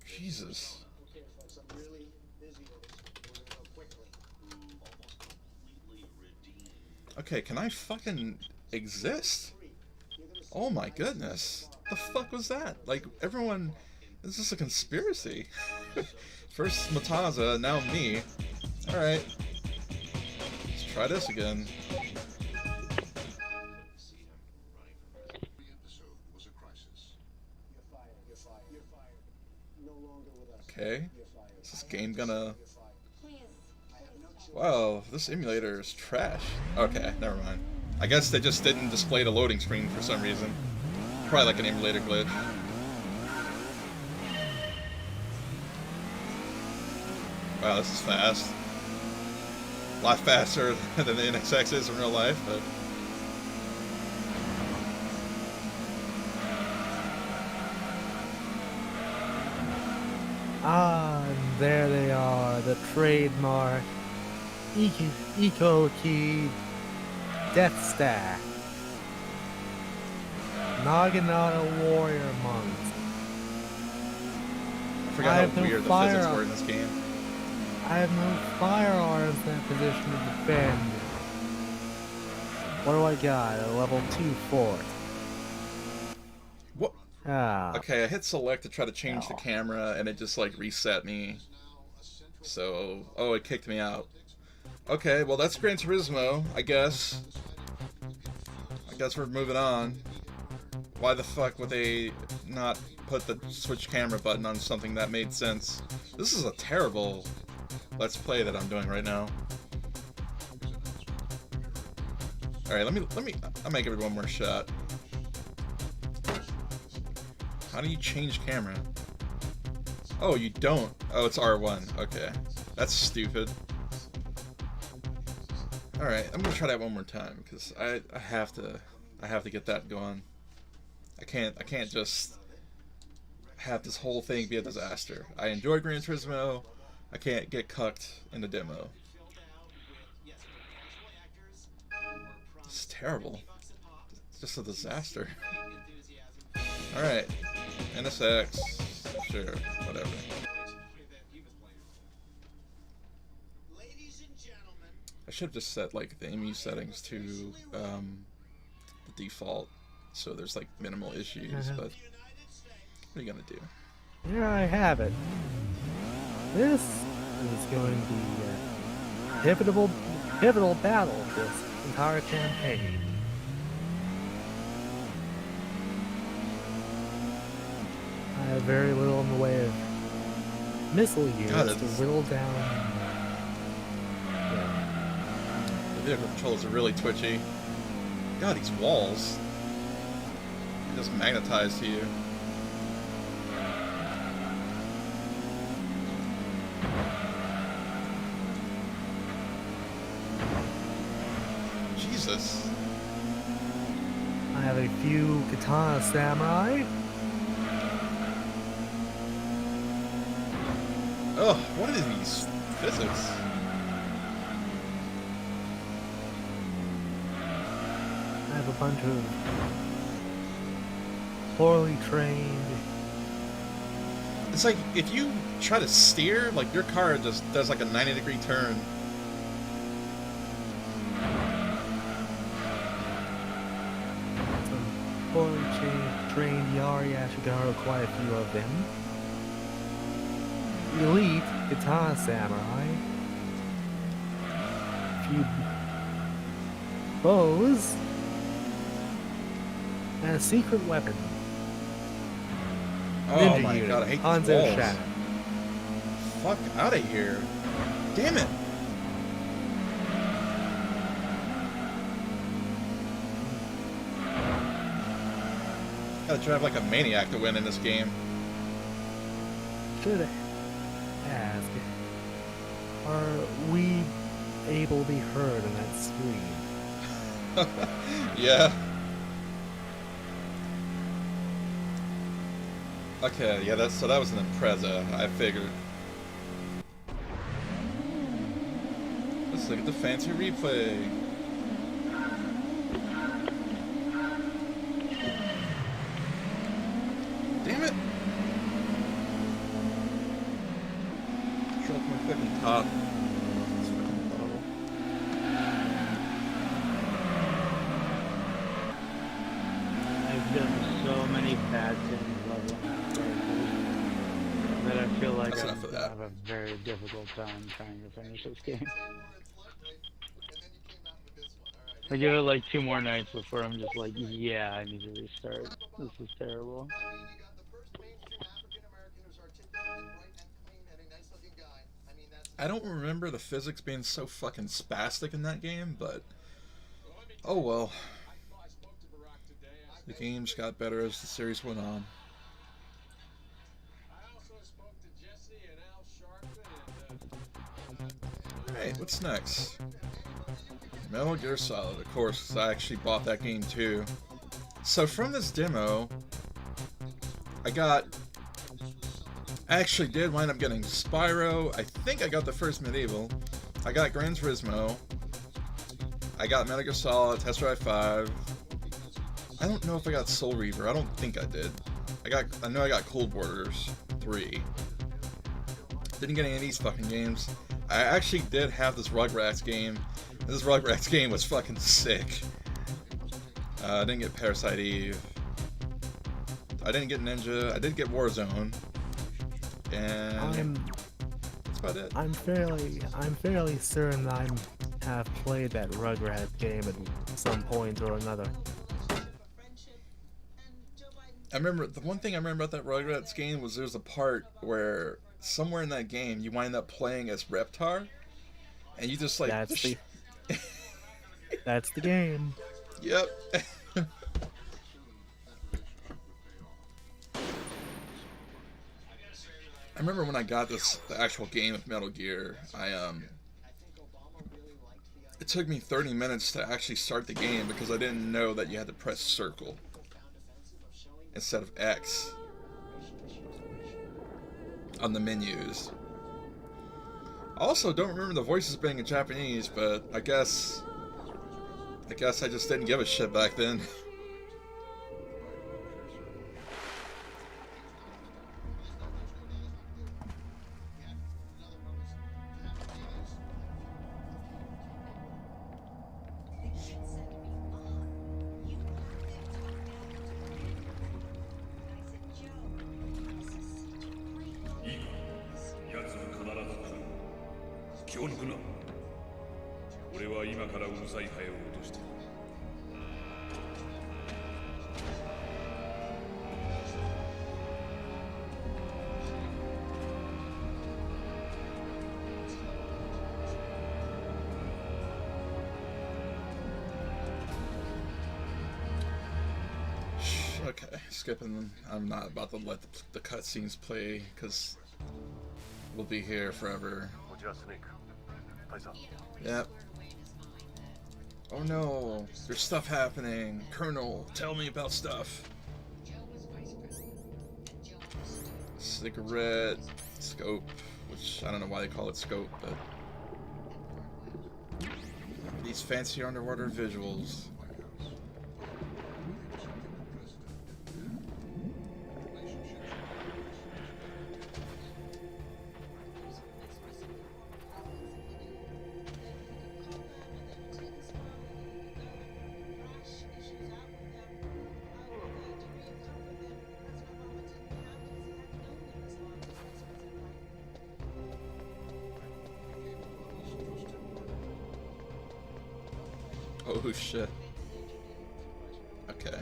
Jesus. Okay, can I fucking exist? Oh my goodness. The fuck was that? Like, everyone... This is a conspiracy. First Mataza, now me. Alright. Let's try this again. Okay. Is this game gonna... Wow, this emulator is trash. Okay, never mind. I guess they just didn't display the loading screen for some reason. Probably like an emulator glitch. Wow, this is fast. A lot faster than the NXX is in real life, but... Ah, and there they are, the trademark Eco Key Death Stack. Naginata Warrior Monks. I forgot how weird the physics were in this game. I have no firearms in that position to defend. What do I got? A level 2 fort. What? Ah. Okay, I hit select to try to change the camera, and it just, like, reset me. So... Oh, it kicked me out. Okay, well, that's Gran Turismo, I guess. I guess we're moving on. Why the fuck would they not put the switch camera button on something that made sense? This is a terrible Let's Play that I'm doing right now. Alright, I'll make it one more shot. How do you change camera? Oh, you don't. Oh, it's R1. Okay. That's stupid. Alright, I'm gonna try that one more time, because I have to get that going. I can't just have this whole thing be a disaster. I enjoy Gran Turismo. I can't get cucked in the demo. It's terrible. It's just a disaster. Alright. NSX. Sure. Whatever. I should have just set, like, the MU settings to the default, so there's, like, minimal issues, but what are you gonna do? Here I have it. This is going to be a pivotal battle this entire campaign. I have very little in the way of missile units to whittle down. The vehicle controls are really twitchy. God, these walls. They just magnetize to you. Jesus. I have a few katana samurai. Oh, what are these physics? I have a bunch of poorly trained. It's like if you try to steer, like your car just does like a 90-degree turn. Some poorly trained Yari Ashigaru, quite a few of them. Elite katana samurai. A few bows. And a secret weapon. Oh Ninja my unit, god, I hate Hanzo these walls. Shadow. Fuck out of here. Damn it. Gotta drive like a maniac to win in this game. Should ask, are we able to be heard on that screen? Yeah. Okay, yeah, that was an Impreza, I figured. Let's look at the fancy replay. Damn it! fucking top. It's fucking low. I've done so many bad things leveling characters that I feel like That's I'm enough of gonna that. have a very difficult time trying to finish this game. I give it like 2 more nights before I'm just like, yeah, I need to restart. This is terrible. I don't remember the physics being so fucking spastic in that game, but oh well. The games got better as the series went on. Alright, what's next? Metal Gear Solid, of course, 'cause I actually bought that game too. So from this demo, I actually did wind up getting Spyro. I think I got the first Medieval. I got Gran Turismo. I got Metal Gear Solid, Test Drive 5. I don't know if I got Soul Reaver. I don't think I did. I know I got Cold Borders 3. Didn't get any of these fucking games. I actually did have this Rugrats game. This Rugrats game was fucking sick. I didn't get Parasite Eve. I didn't get Ninja. I did get Warzone. And that's about it. I'm fairly certain I have played that Rugrats game at some point or another. I remember the one thing I remember about that Rugrats game was there's a part where somewhere in that game you wind up playing as Reptar, and you just like that's the game. Yep. I remember when I got the actual game of Metal Gear, it took me 30 minutes to actually start the game because I didn't know that you had to press circle instead of X on the menus. I also don't remember the voices being in Japanese, but I guess I just didn't give a shit back then. Okay, skipping them. I'm not about to let the cutscenes play because we'll be here forever. Yep. Oh no, there's stuff happening. Colonel, tell me about stuff. Cigarette, scope, which I don't know why they call it scope, but these fancy underwater visuals. Oh shit. Okay.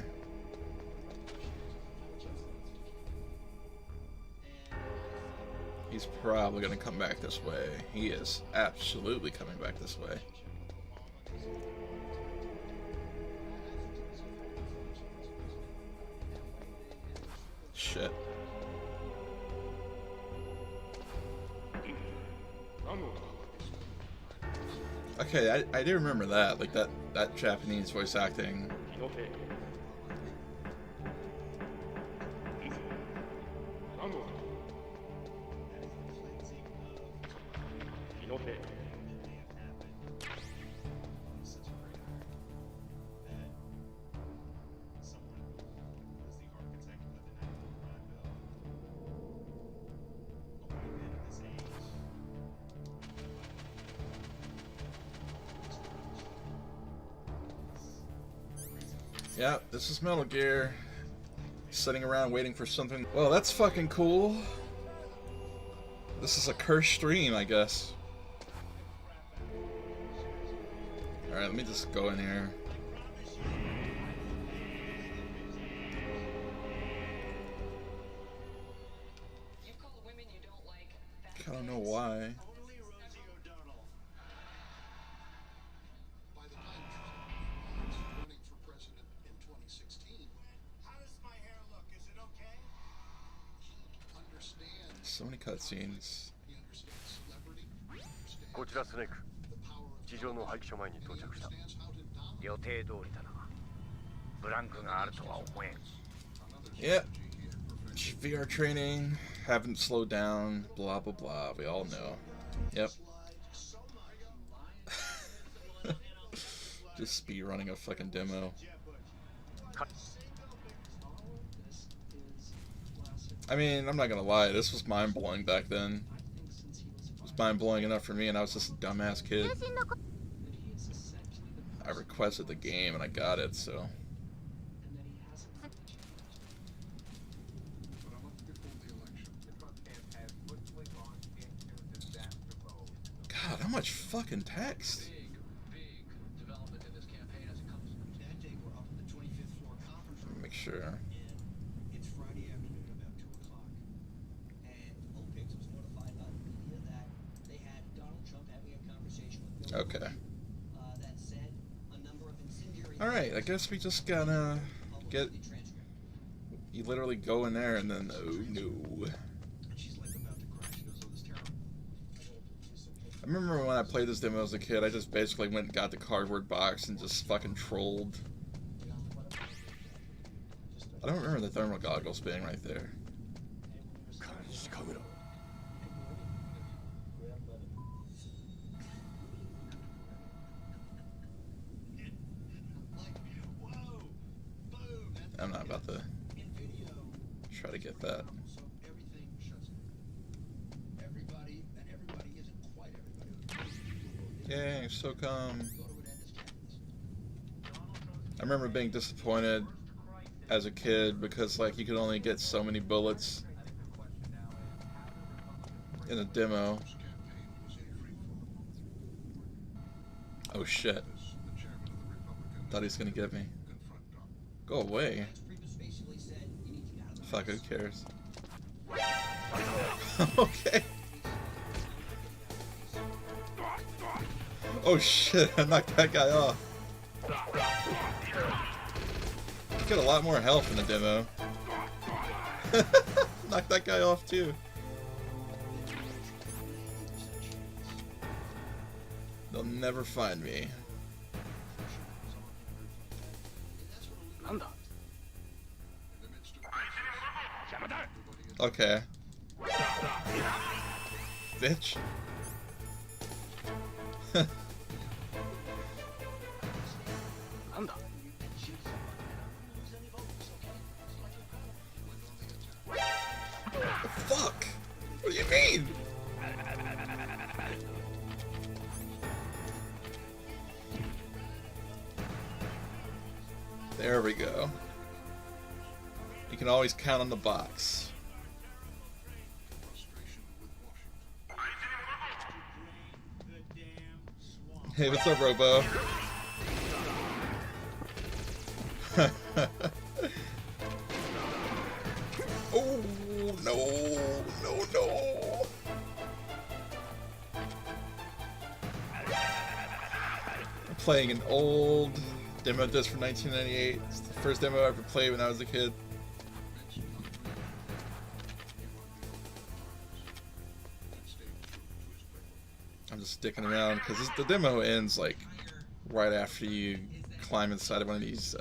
He's probably gonna come back this way. He is absolutely coming back this way. Shit. Okay, I do remember that, like that Japanese voice acting. Yeah, this is Metal Gear. Sitting around waiting for something. Well, that's fucking cool. This is a cursed stream, I guess. Alright, let me just go in here. I don't know why. So many cutscenes. こちらスネーク。地上の廃棄所前に到着した。予定通りだな。ブランクがあるとは思えん。Yep. VR training, haven't slowed down, blah blah blah. We all know. Yep. Just speed running a fucking demo. I mean, I'm not gonna lie, this was mind-blowing back then. It was mind-blowing enough for me, and I was just a dumbass kid. I requested the game, and I got it, so... God, how much fucking text? Let me make sure. Okay. Alright, I guess we just gotta get... You literally go in there and then... Oh no. I remember when I played this demo as a kid, I just basically went and got the cardboard box and just fucking trolled. I don't remember the thermal goggles being right there. I'm not about to try to get that. Yay, so come. I remember being disappointed as a kid because, like, you could only get so many bullets in a demo. Oh shit. Thought he was gonna get me. Go away. Fuck, who cares? Okay. Oh shit, I knocked that guy off. You got a lot more health in the demo. Knocked that guy off too. They'll never find me. Okay. Bitch. Fuck! What do you mean? There we go. You can always count on the box. Hey, what's up, Robo? Oh, no, no, no. I'm playing an old demo disc from 1998. It's the first demo I ever played when I was a kid. I'm just sticking around because the demo ends like right after you climb inside of one of these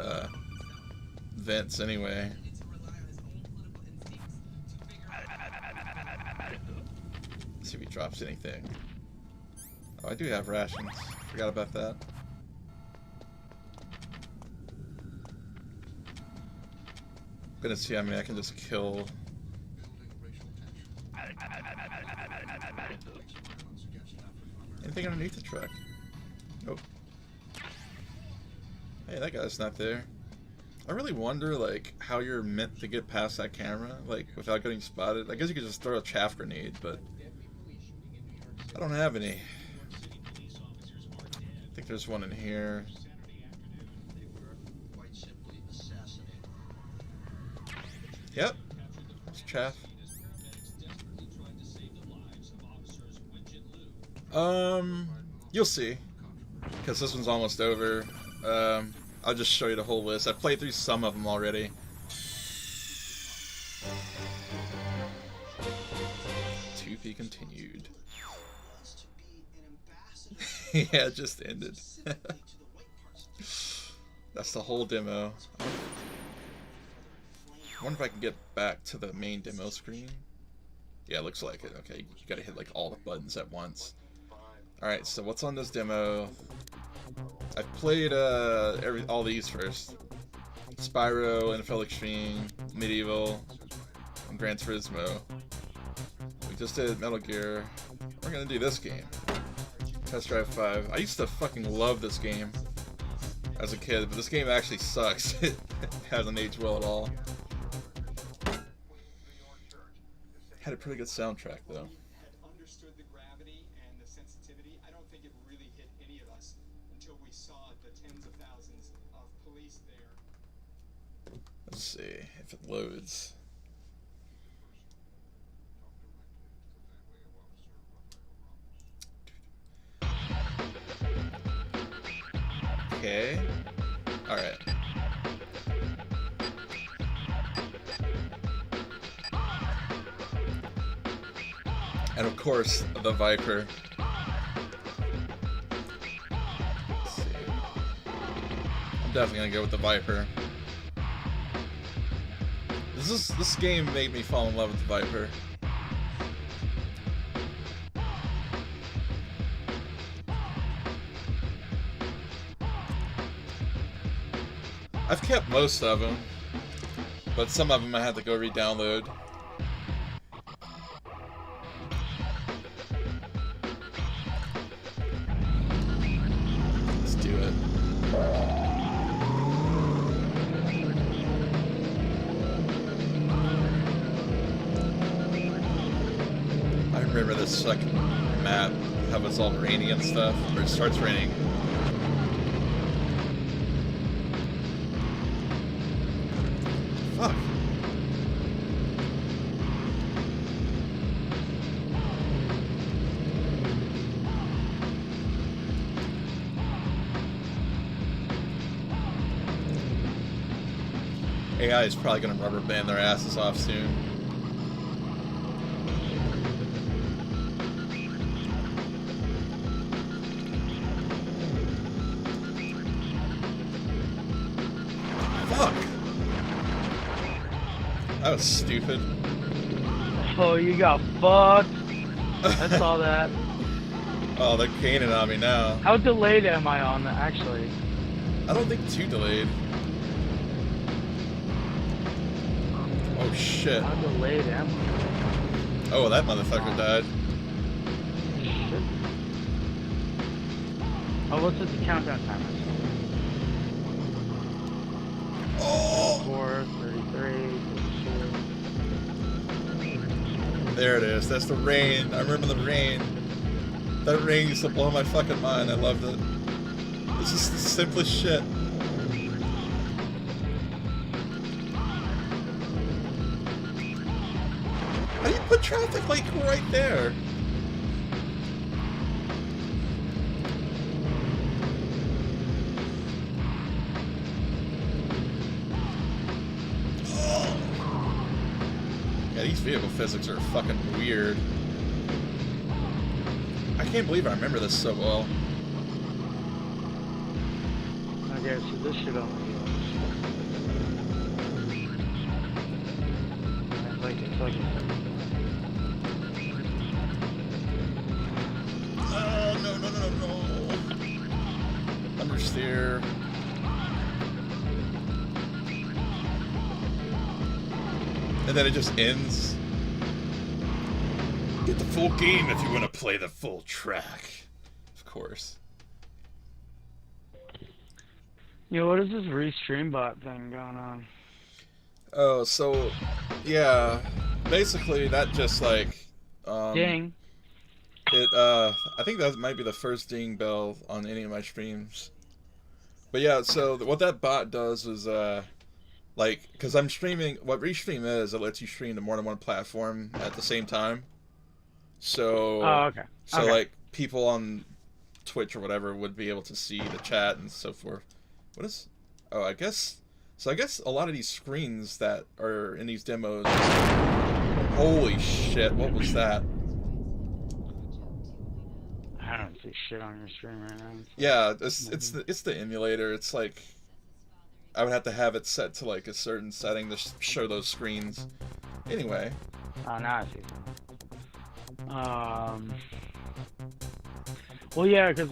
vents anyway. Let's see if he drops anything. Oh, I do have rations. Forgot about that. I'm gonna see how many I can just kill. Anything underneath the truck? Nope. Hey, that guy's not there. I really wonder, like, how you're meant to get past that camera, like, without getting spotted. I guess you could just throw a chaff grenade, but I don't have any. I think there's one in here. Yep. It's chaff. You'll see. Because this one's almost over. I'll just show you the whole list. I've played through some of them already. To be continued. Yeah, it just ended. That's the whole demo. I wonder if I can get back to the main demo screen. Yeah, it looks like it. Okay, you gotta hit like all the buttons at once. Alright, so what's on this demo? I've played all these first. Spyro, NFL Extreme, Medieval, and Gran Turismo. We just did Metal Gear. We're gonna do this game. Test Drive 5. I used to fucking love this game as a kid, but this game actually sucks. It hasn't aged well at all. Had a pretty good soundtrack though. Understood the gravity and the sensitivity. I don't think it really hit any of us until we saw the tens of thousands of police there. Let's see if it loads. Okay. Alright. And of course, the Viper. Let's see. I'm definitely gonna go with the Viper. This game made me fall in love with the Viper. I've kept most of them, but some of them I had to go re-download. Let's do it. I remember this second map, how it's all rainy and stuff, or it starts raining. Fuck. AI is probably gonna rubber band their asses off soon. Fuck. That was stupid. Oh, you got fucked. I saw that. Oh, they're caning on me now. How delayed am I on that, actually? I don't think too delayed. Oh shit. How delayed am I? Oh, that motherfucker died. Shit. Oh, what's the countdown timer? Oh! 4, 33, 32. There it is. That's the rain. I remember the rain. That rain used to blow my fucking mind. I loved it. This is the simplest shit. How do you put traffic like right there? Oh. Yeah, these vehicle physics are fucking weird. I can't believe I remember this so well. Okay, so this should only be it's like Oh, no, no, no, no. Understeer. And then it just ends. Get the full game if you want to play the full track. Of course. Yo, what is this restream bot thing going on? Oh, so yeah, basically that just like Ding. it I think that might be the first ding bell on any of my streams. But yeah, so what that bot does is like, because I'm streaming, what restream is, it lets you stream to more than one platform at the same time. So, Oh, okay. so Okay. like people on Twitch or whatever would be able to see the chat and so forth. What is? Oh, I guess. So I guess a lot of these screens that are in these demos. Holy shit! What was that? I don't see shit on your stream right now. Yeah, it's the emulator. It's like I would have to have it set to like a certain setting to show those screens. Anyway. Oh, now I see. Well, yeah, because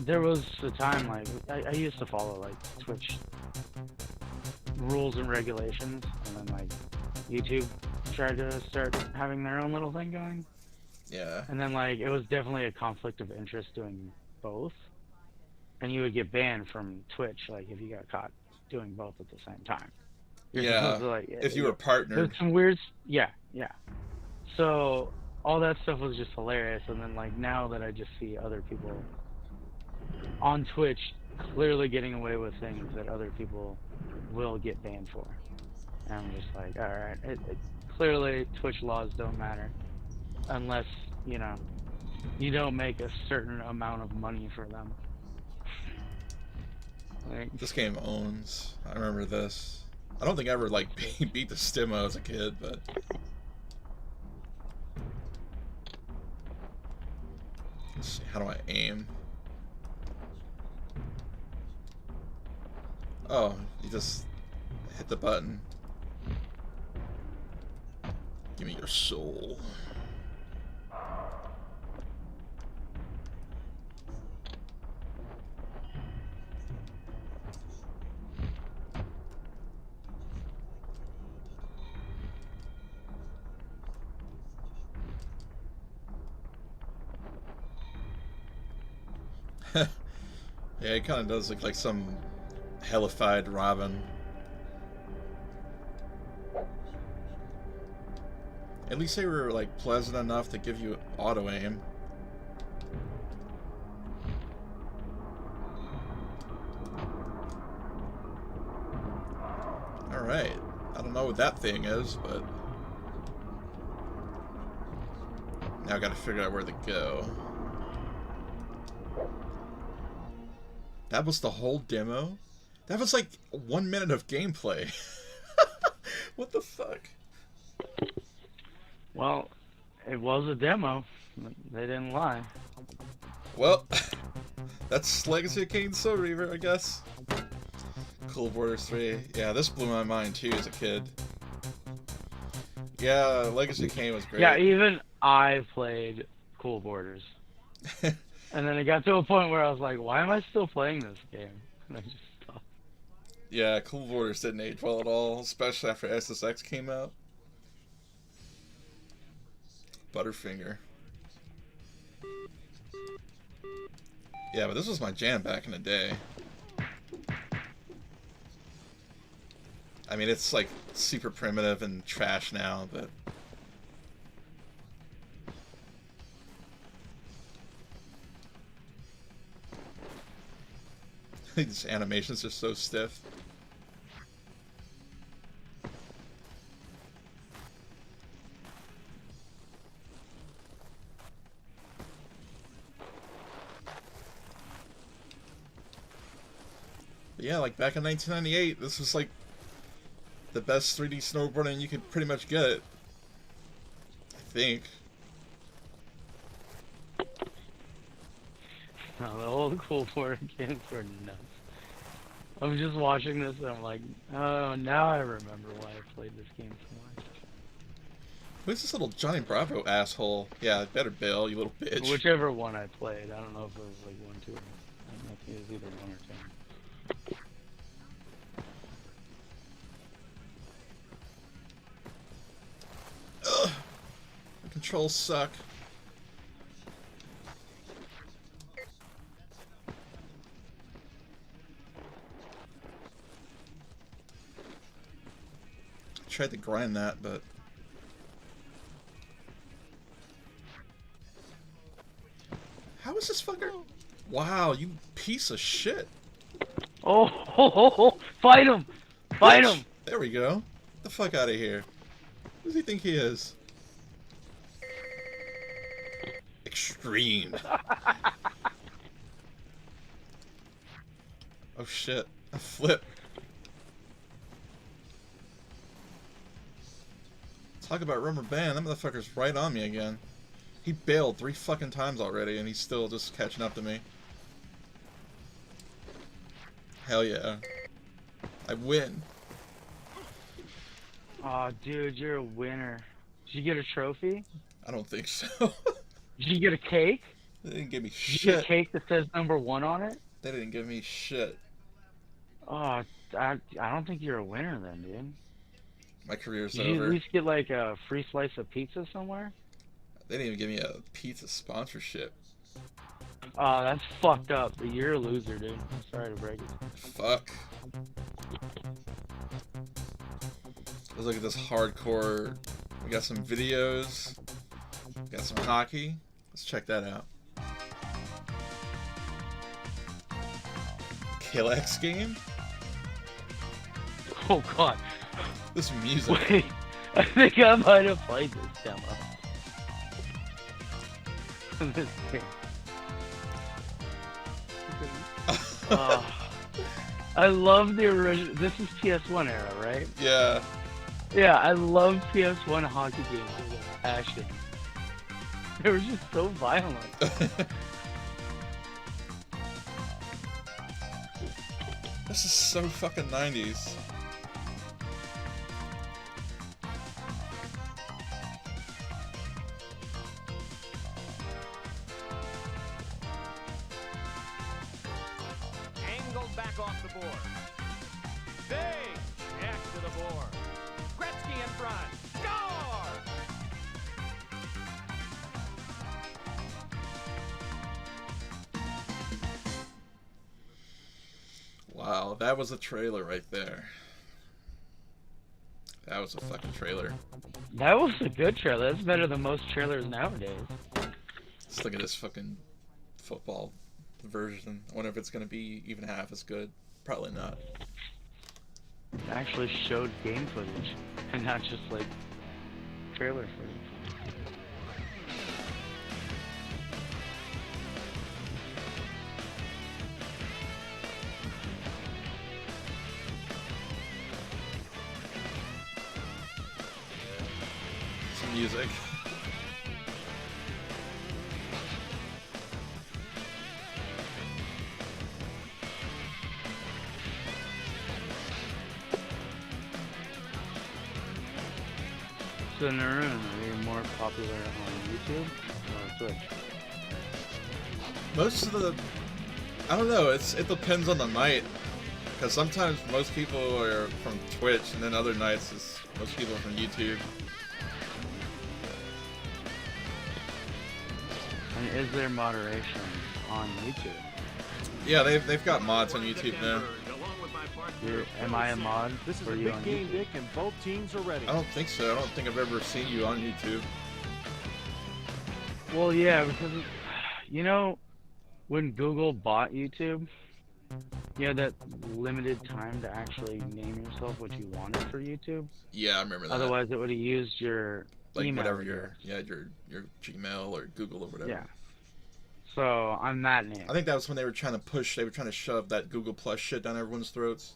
there was a time, like, I used to follow, like, Twitch rules and regulations, and then, like, YouTube tried to start having their own little thing going. Yeah. And then, like, it was definitely a conflict of interest doing both. And you would get banned from Twitch, like, if you got caught doing both at the same time. You're supposed to, like, if you were partnered. There's some weird... Yeah, yeah. So, all that stuff was just hilarious. And then, like, now that I just see other people on Twitch clearly getting away with things that other people will get banned for. And I'm just like, alright. Clearly, Twitch laws don't matter. Unless, you know, you don't make a certain amount of money for them. Like, This game owns. I remember this. I don't think I ever like beat the demo as a kid, but let's see, how do I aim? Oh, you just hit the button. Give me your soul. Yeah, it kind of does look like some hellified Robin. At least they were like pleasant enough to give you auto aim. Alright. I don't know what that thing is, but now I gotta figure out where to go. That was the whole demo? That was like 1 minute of gameplay. What the fuck? well, it was a demo. They didn't lie. Well, that's Legacy of Kain Soul Reaver, I guess. Cool Borders 3. Yeah, this blew my mind too as a kid. Yeah, Legacy of Kain was great. Yeah, even I played Cool Borders. And then it got to a point where I was like, why am I still playing this game? And I just stopped. Yeah, Cool Borders didn't age well at all, especially after SSX came out. Butterfinger. Yeah, but this was my jam back in the day. I mean, it's like super primitive and trash now, but these animations are so stiff. But yeah, like back in 1998, this was like the best 3D snowboarding you could pretty much get. I think. No, the old Cool Border games were nuts. I'm just watching this and I'm like, oh, now I remember why I played this game so much. Who's this little Johnny Bravo asshole? Yeah, better bail, you little bitch. Whichever one I played, I don't know if it was like 1, 2, or I don't know if it was either 1 or 2. Ugh. The controls suck. tried to grind that, but... How is this fucker? Wow, you piece of shit. Oh, fight him! Fight Bitch. him! There we go. Get the fuck out of here. Who does he think he is? Extreme. Oh shit. A flip. Talk about rubber band. That motherfucker's right on me again. He bailed 3 fucking times already and he's still just catching up to me. Hell yeah. I win. Aw, dude, you're a winner. Did you get a trophy? I don't think so. Did you get a cake? They didn't give me Did you get a shit. cake that says #1 on it? They didn't give me shit. Oh, I don't think you're a winner then, dude. My career's Did you at over. least get like a free slice of pizza somewhere? They didn't even give me a pizza sponsorship. Oh, that's fucked up. But you're a loser, dude. Sorry to break it. Fuck. Let's look at this hardcore. We got some videos. Got some hockey. Let's check that out. Kill X game? Oh god. This music. Wait, I think I might have played this demo. This game. I love the original. This is PS1 era, right? Yeah. Yeah, I love PS1 hockey games with a passion. They were just so violent. This is so fucking 90s. Angled back off the board. Big check to the board. Gretzky in front. Score! Wow, that was a trailer right there. That was a fucking trailer. That was a good trailer. That's better than most trailers nowadays. Let's look at this fucking football version. I wonder if it's gonna be even half as good. Probably not. It actually showed game footage and not just like trailer footage. Some music. So Narun, are you more popular on YouTube or Twitch? Most of the, I don't know. It depends on the night, because sometimes most people are from Twitch, and then other nights is most people are from YouTube. And is there moderation on YouTube? Yeah, they've got mods on YouTube now. Am I a mod? This is for a you big on game, YouTube? Dick, and both teams are ready. I don't think so. I don't think I've ever seen you on YouTube. Well, yeah, because you know, when Google bought YouTube, you had that limited time to actually name yourself what you wanted for YouTube. Yeah, I remember that. Otherwise, it would have used your like email whatever address. your Gmail or Google or whatever. Yeah. So I'm that name. I think that was when they were trying to shove that Google Plus shit down everyone's throats.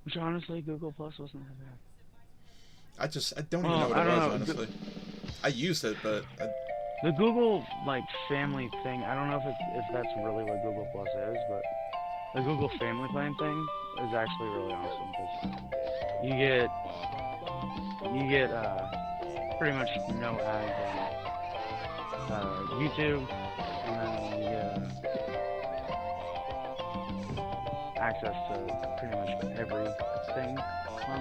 Which honestly, Google Plus wasn't that bad. I don't even know what I it don't was, know. honestly. I used it, but The Google like family thing, I don't know if that's really what Google Plus is, but the Google family plan thing is actually really awesome because you get pretty much no ads on YouTube, and then you get access to pretty much everything on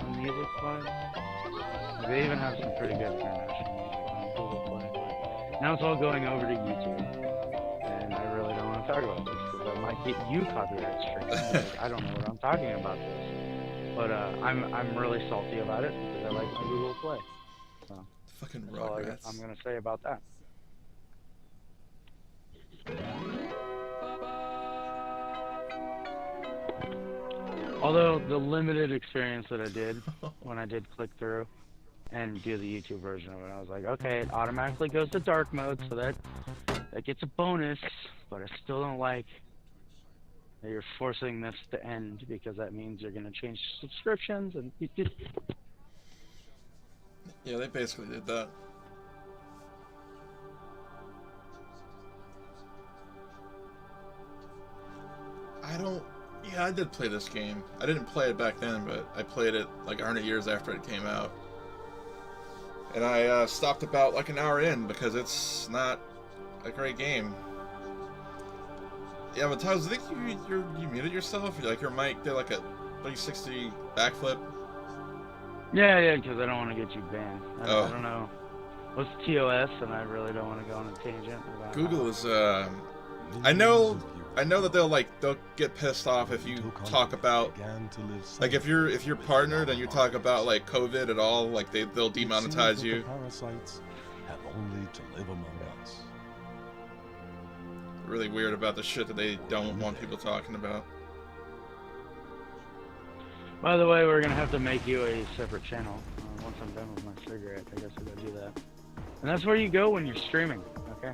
the music side. They even have some pretty good international music on Google Play. But now it's all going over to YouTube, and I really don't want to talk about this because I might get you copyright strikes. Like, I don't know what I'm talking about this. But I'm really salty about it because I like my Google Play. So Fucking that's all Rugrats. I'm gonna say about that. Although the limited experience that I did when I did click through and do the YouTube version of it, I was like, okay, it automatically goes to dark mode, so that gets a bonus. But I still don't like that you're forcing this to end because that means you're gonna change subscriptions and. Yeah, they basically did that. Yeah, I did play this game. I didn't play it back then, but I played it like 100 years after it came out. And I stopped about like an hour in because it's not a great game. Yeah, but Taz, I think you muted yourself. Like your mic did like a 360 backflip. Yeah, because I don't want to get you banned. I Oh. don't know. What's TOS, and I really don't want to go on a tangent about Google is I know that they'll get pissed off if you talk about like if you're partnered and you talk about like COVID at all, like they'll demonetize you. Parasites have only to live among us. Really weird about the shit that they don't want people talking about. By the way, we're gonna have to make you a separate channel once I'm done with my cigarette. I guess I gotta do that. And that's where you go when you're streaming, okay?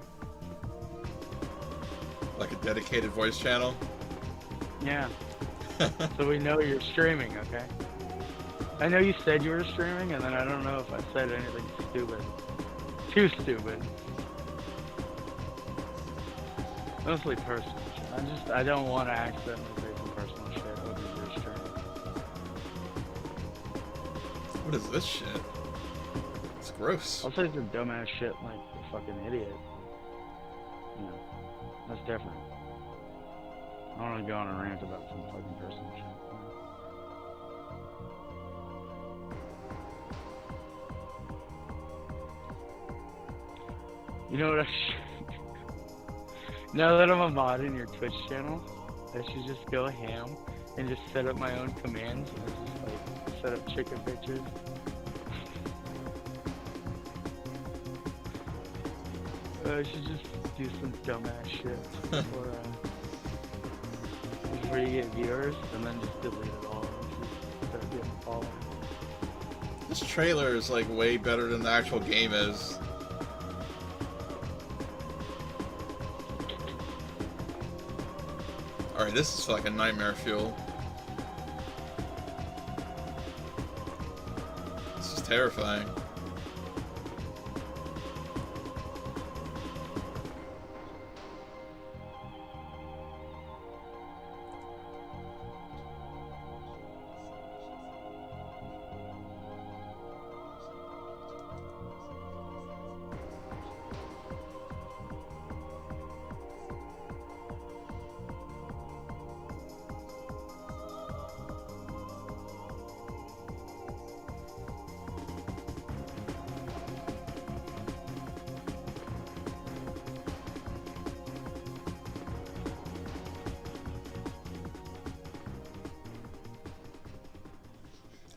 Like a dedicated voice channel. Yeah. So we know you're streaming, okay? I know you said you were streaming, and then I don't know if I said anything stupid. Too stupid. Mostly personal shit. I don't want to accidentally say some personal shit over your stream. What is this shit? It's gross. I'll say some dumbass shit like a fucking idiot. You know, that's different. I don't want to go on a rant about some fucking personal shit. You know what I should... Now that I'm a mod in your Twitch channel, I should just go ham and just set up my own commands and just like set up chicken pictures. I should just do some dumbass shit before you get viewers, and then just delete it all and just start getting followers. This trailer is like way better than the actual game is. Alright, this is like a nightmare fuel. This is terrifying.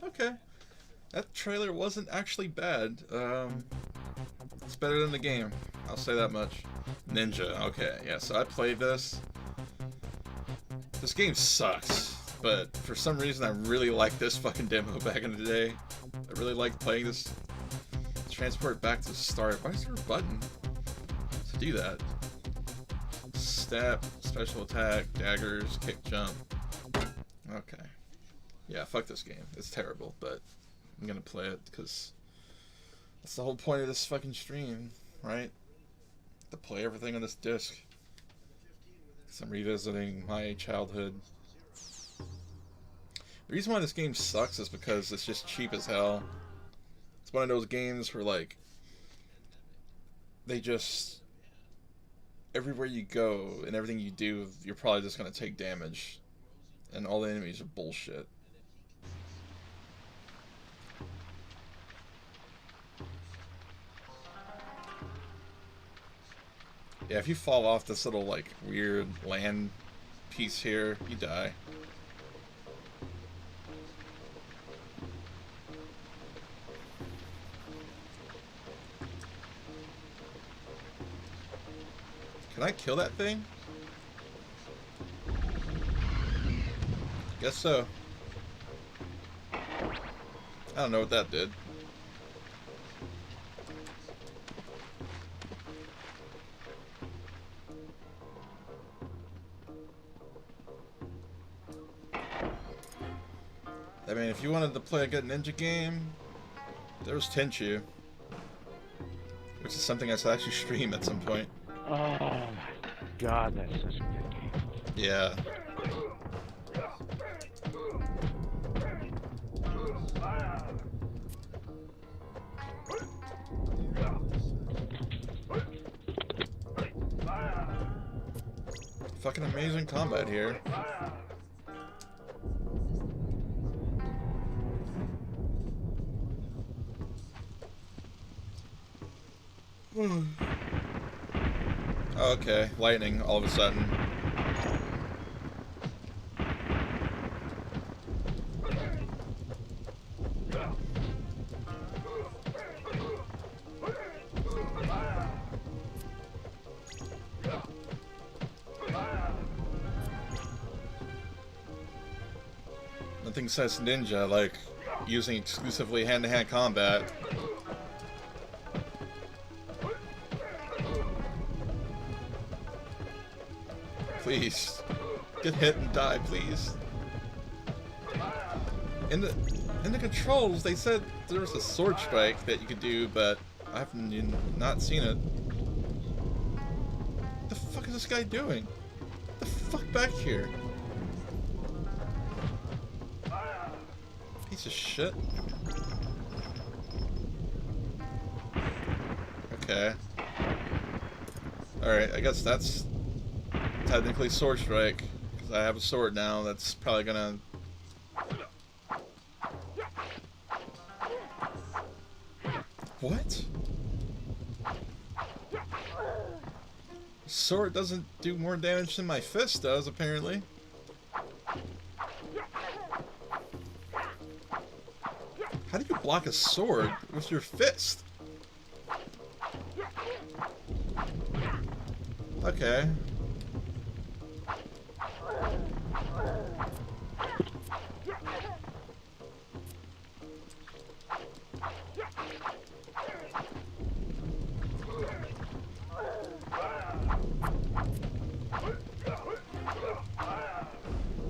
Okay. That trailer wasn't actually bad. It's better than the game. I'll say that much. Ninja. Okay, yeah, so I played this. This game sucks, but for some reason I really liked this fucking demo back in the day. I really liked playing this. Transport back to start. Why is there a button to do that? Step, special attack, daggers, kick, jump. Okay. Yeah, fuck this game. It's terrible, but I'm gonna play it because that's the whole point of this fucking stream, right? To play everything on this disc. Because I'm revisiting my childhood. The reason why this game sucks is because it's just cheap as hell. It's one of those games where, like, they just... everywhere you go and everything you do, you're probably just gonna take damage. And all the enemies are bullshit. Yeah, if you fall off this little, like, weird land piece here, you die. Can I kill that thing? Guess so. I don't know what that did. I mean, if you wanted to play a good ninja game, there was Tenchu, which is something I should actually stream at some point. Oh my god, that's such a good game. Yeah. Fucking amazing combat here. Okay, lightning all of a sudden. Nothing says ninja like using exclusively hand-to-hand combat. Please. Get hit and die, please. In the controls, they said there was a sword strike that you could do, but I've not seen it. What the fuck is this guy doing? What the fuck back here? Piece of shit. Okay. Alright, I guess that's technically sword strike, because I have a sword now that's probably gonna... What? Sword doesn't do more damage than my fist does, apparently. How do you block a sword with your fist? Okay.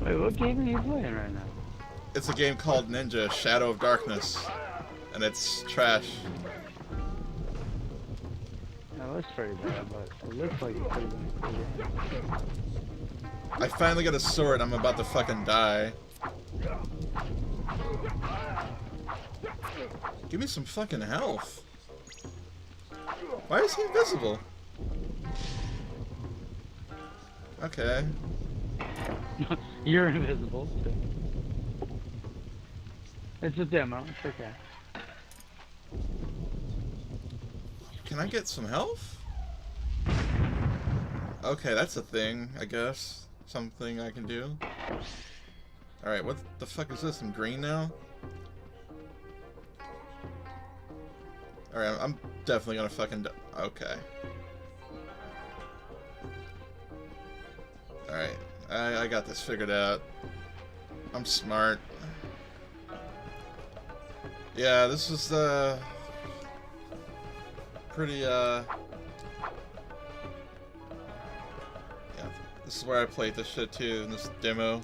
Wait, what game are you playing right now? It's a game called Ninja Shadow of Darkness, and it's trash. That looks pretty bad, but it looks like it's pretty good. I finally got a sword, I'm about to fucking die. Give me some fucking health. Why is he invisible? Okay. You're invisible. So. It's a demo. It's okay. Can I get some health? Okay, that's a thing, I guess. Something I can do. Alright, what the fuck is this? I'm green now? Alright, I'm definitely gonna fucking okay. Alright, I got this figured out. I'm smart. Yeah, this is pretty yeah, this is where I played this shit too, in this demo.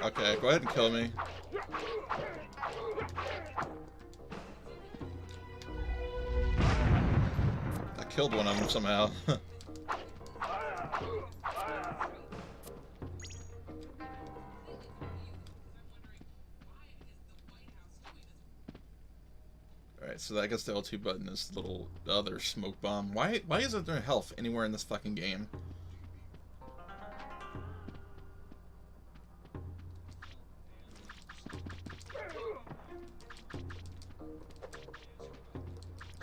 Okay, go ahead and kill me. I killed one of them somehow. Alright, so I guess the L2 button is the little other smoke bomb. Why isn't there health anywhere in this fucking game?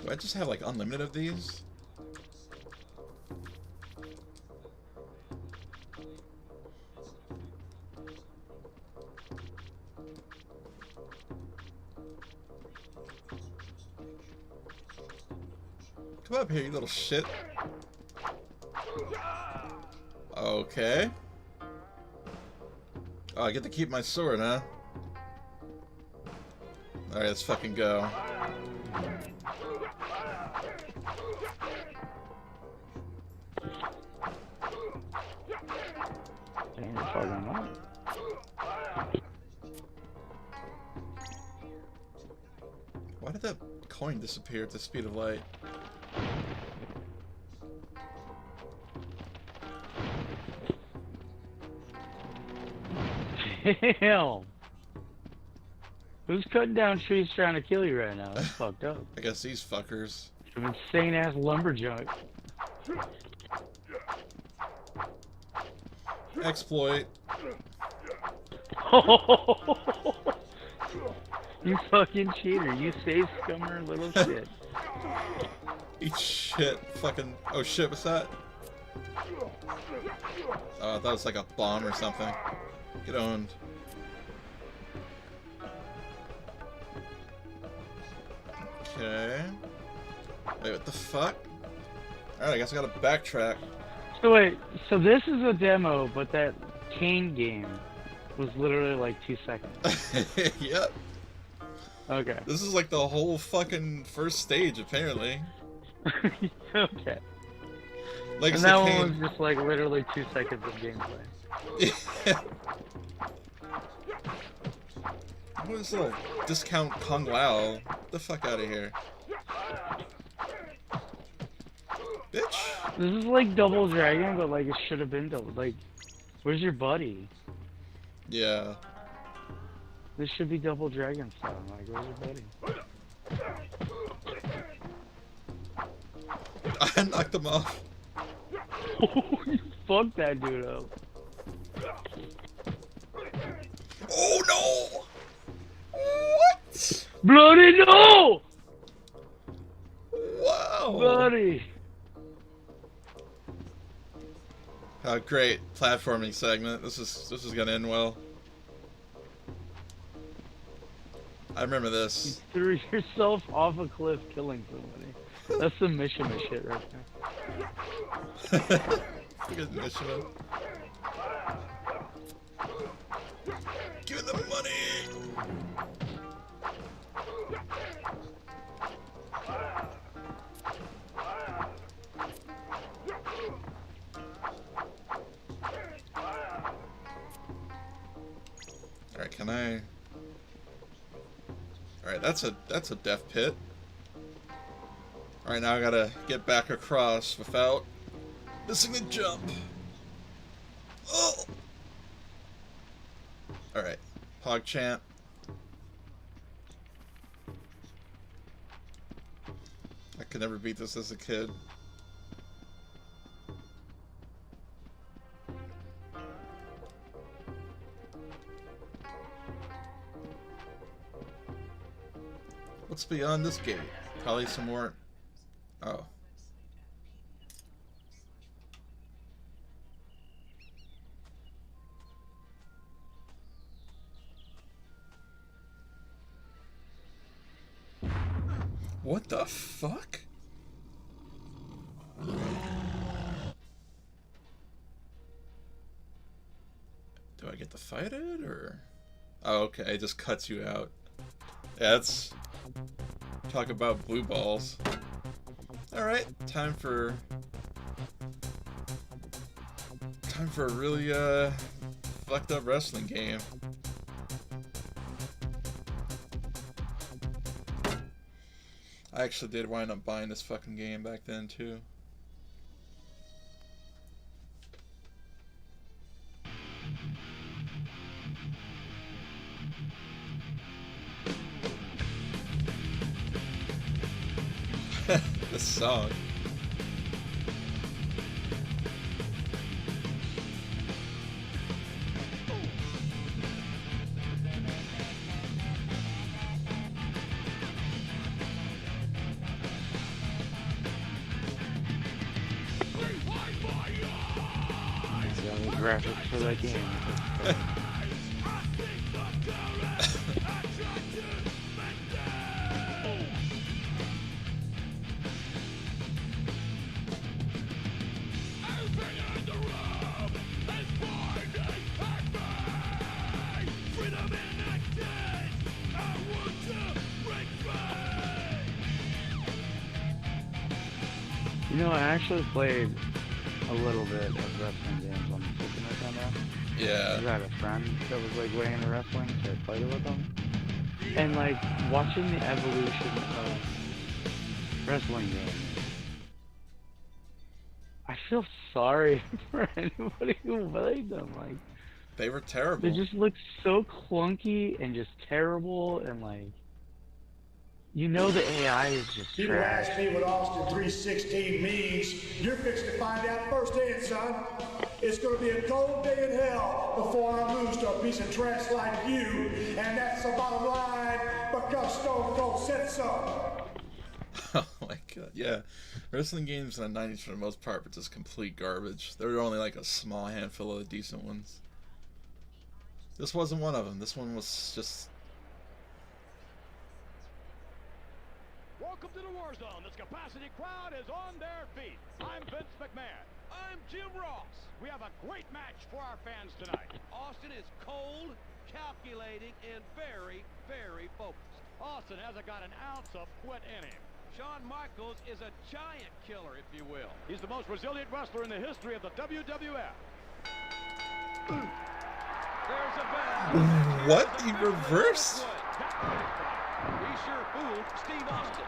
Do I just have like unlimited of these? Come up here, you little shit. Okay. Oh, I get to keep my sword, huh? Alright, let's fucking go. Dang, you're fucking up. Why did that coin disappear at the speed of light? Damn. Who's cutting down trees trying to kill you right now? That's fucked up. I guess these fuckers. Some insane ass lumberjack. Exploit. You fucking cheater. You safe scummer little shit. Eat shit. Fucking. Oh shit, what's that? Oh, I thought it was like a bomb or something. Get owned. Okay. Wait, what the fuck? Alright, I guess I gotta backtrack. So wait, so this is a demo, but that Kane game was literally like 2 seconds. Yep. Okay. This is like the whole fucking first stage, apparently. Okay. Like And that one was just like literally 2 seconds of gameplay. What is this little discount Kung Lao? Get the fuck out of here. Bitch. This is like Double Dragon, but like it should have been double. Like, where's your buddy? Yeah. This should be Double Dragon style. Like, where's your buddy? I knocked him off. You fucked that dude up. Oh no! What? Bloody no! Wow! Buddy! Great platforming segment. This is gonna end well. I remember You this. threw yourself off a cliff killing somebody. That's some Mishima shit right there. Good mission. Give me the money! Alright, can I... Alright, that's a death pit. Alright, now I gotta get back across without missing the jump. Oh! Alright, PogChamp. I could never beat this as a kid. What's beyond this gate? Probably some more... Oh. What the fuck? Do I get to fight it, or... Oh, okay, it just cuts you out. Yeah, that's... Talk about blue balls. Alright, time for a really, fucked up wrestling game. I actually did wind up buying this fucking game back then, too. This song. Graphics for that game. You know, I actually played a little bit of wrestling games on the Super Nintendo. Yeah. I had a friend that was like way into wrestling, so I played it with him. And like watching the evolution of wrestling games, I feel sorry for anybody who played them. Like They were terrible. they just look so clunky and just terrible, and like you know the AI is just People trash. ask me what Austin 316 means. You're fixing to find out firsthand, son. It's going to be a cold day in hell before I lose to a piece of trash like you. And that's the bottom line, because Stone Cold said so. Oh my god, yeah. Wrestling games in the 90s for the most part were just complete garbage. There were only like a small handful of decent ones. This wasn't one of them. This one was just... Welcome to the War Zone. This capacity crowd is on their feet. I'm Vince McMahon. I'm Jim Ross. We have a great match for our fans tonight. Austin is cold, calculating, and very, very focused. Austin hasn't got an ounce of quit in him. Shawn Michaels is a giant killer, if you will. He's the most resilient wrestler in the history of the WWF. There's a bell. What? He reversed? He sure fooled Steve Austin.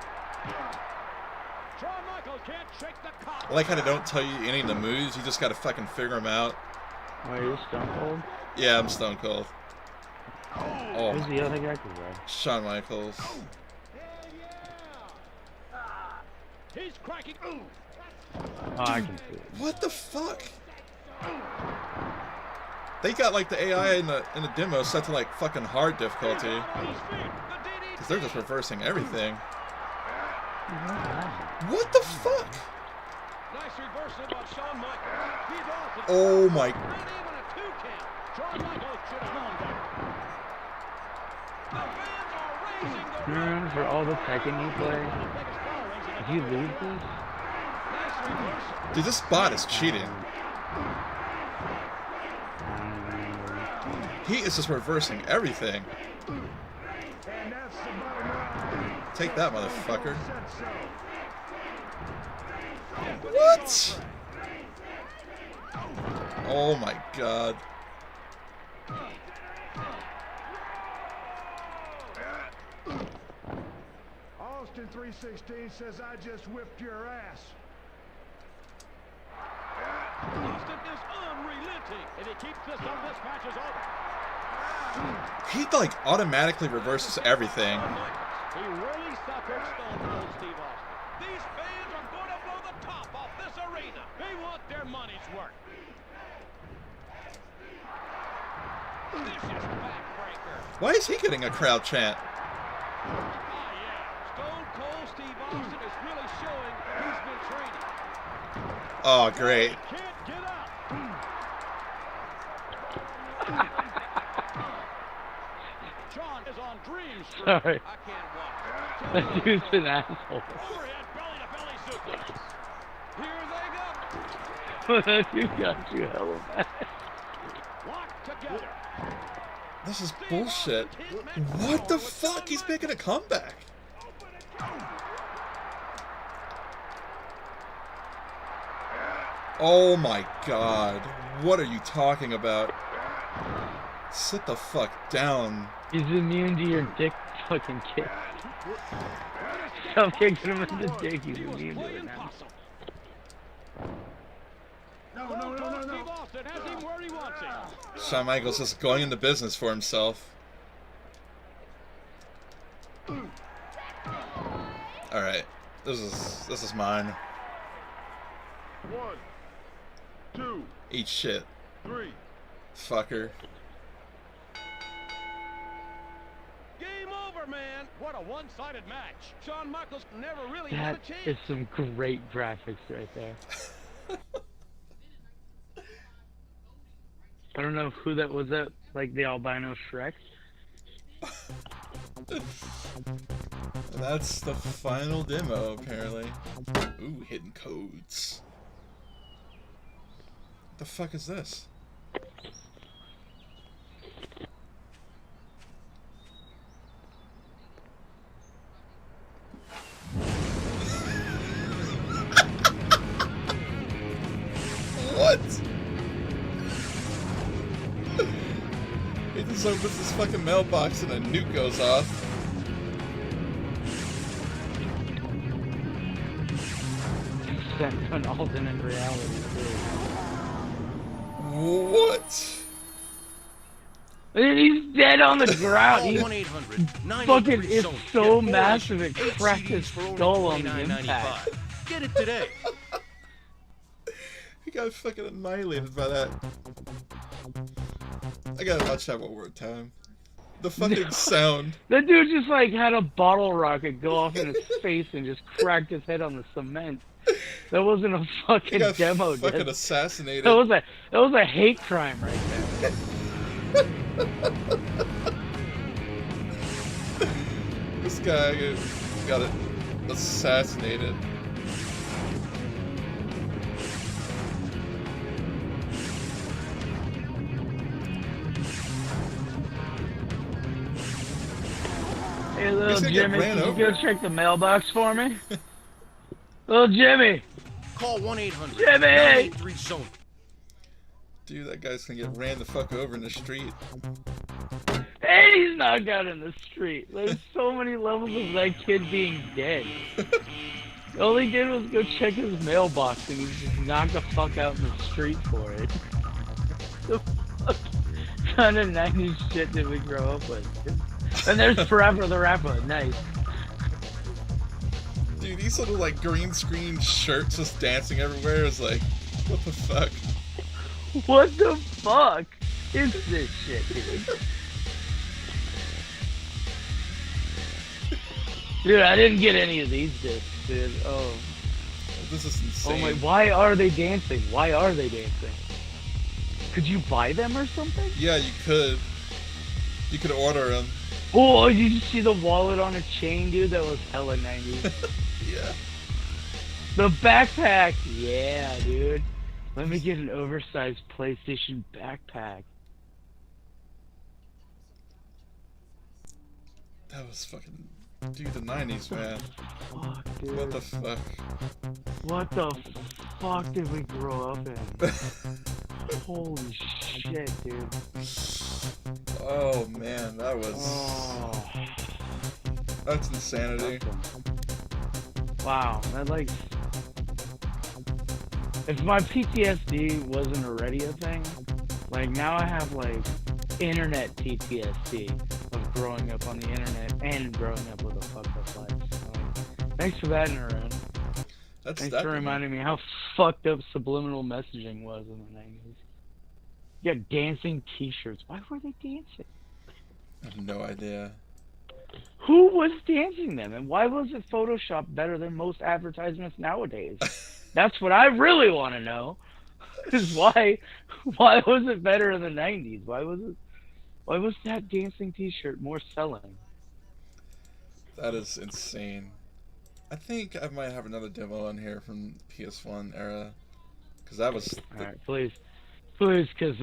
Shawn Michaels can't shake the cop. I like how they don't tell you any of the moves. You just gotta fucking figure them out. Wait, you're Stone Cold? Yeah, I'm Stone Cold. Oh, Who's the other guy? Shawn Michaels. He's cracking. Oh, I can see it. What the fuck? They got like the AI in the demo set to like fucking hard difficulty. Cause they're just reversing everything. What the fuck? Nice reversal by Shawn Michaels. He's awesome. Oh my. Not even a 2 count. Shawn Michaels should have known better. The fans are raising the Remember for all the Tekken you play? If you lose this, nice reversal. Dude, this bot is cheating. He is just reversing everything. Take that, motherfucker. What? Oh my god. Austin 316 says I just whipped your ass. Austin is unrelenting. If he keeps this up, this match is over. He like automatically reverses everything. He really suckered Stone Cold Steve Austin. These fans are going to blow the top off this arena. They want their money's worth. Vicious backbreaker. Why is he getting a crowd chant? Ah, yeah. Stone Cold Steve Austin is really showing he's been training. Oh, great. He can't get up. John is on Dream Street. Sorry. I can't watch. that dude's an asshole. Overhead belly-to-belly suplex. Here they go. That dude got you hella mad. Locked together. This is bullshit. What the fuck? He's making a comeback. Oh my god. What are you talking about? Sit the fuck down. He's immune to your dick fucking kick. Stop kicking him in the dick, he's immune to it now. No. Steve Austin has him where he wants him. Shawn Michaels is going into business for himself. Alright. This is mine. 1, 2, Eat shit. 3. Fucker. Game over, man. What a one-sided match. Shawn Michaels never really That had a chance. is some great graphics right there. I don't know who that was. That like the albino Shrek? That's the final demo, apparently. Ooh, hidden codes. What the fuck is this? opens his fucking mailbox and a nuke goes off. Sent to an alternate reality too. What? And he's dead on the ground. Call He's 1-800-983 fucking is zone. so Get massive it 8 cracked CDs his for only skull on the impact. $29.95. Get it today. He got fucking annihilated by that. I gotta watch that one more time. The fucking sound. That dude just like had a bottle rocket go off in his face and just cracked his head on the cement. That wasn't a He fucking got demo, fucking dude. assassinated. That was a hate crime right there. This guy got assassinated. Hey, little He's gonna get Jimmy, ran can you over. go check the mailbox for me? Little Jimmy! Call 1-800-983 zone. Dude, that guy's gonna get ran the fuck over in the street. And he's knocked out in the street. There's so many levels of that kid being dead. All he did was go check his mailbox and he just knocked the fuck out in the street for it. The fuck kind of 90s shit did we grow up with? And there's Forever the Rapper. Nice. Dude, these little like green screen shirts just dancing everywhere is like, what the fuck? What the fuck is this shit, dude? Dude, I didn't get any of these discs, dude. Oh. This is Oh insane. my, why are they dancing? Why are they dancing? Could you buy them or something? Yeah, you could. You could order them. Oh, did you see the wallet on a chain, dude? That was hella 90s. Yeah. The backpack! Yeah, dude. Let me get an oversized PlayStation backpack. That was fucking... Dude, the 90s, man. Fuck, dude. What the fuck? What the fuck did we grow up in? Holy shit, dude. Oh, man, that was... Oh. That's insanity. Wow, that like... If my PTSD wasn't already a thing, like now I have like internet PTSD of growing up on the internet and growing up with a fucked up life. So, thanks for that, Narone. That's Thanks that. for reminding me how fucked up subliminal messaging was in the 90s. You got dancing t-shirts. Why were they dancing? I have no idea. Who was dancing them? And why was it Photoshop better than most advertisements nowadays? That's what I really want to know. Is why was it better in the 90s? Why was that dancing t-shirt more selling? That is insane. I think I might have another demo on here from PS1 era. Because that was... Alright, please, because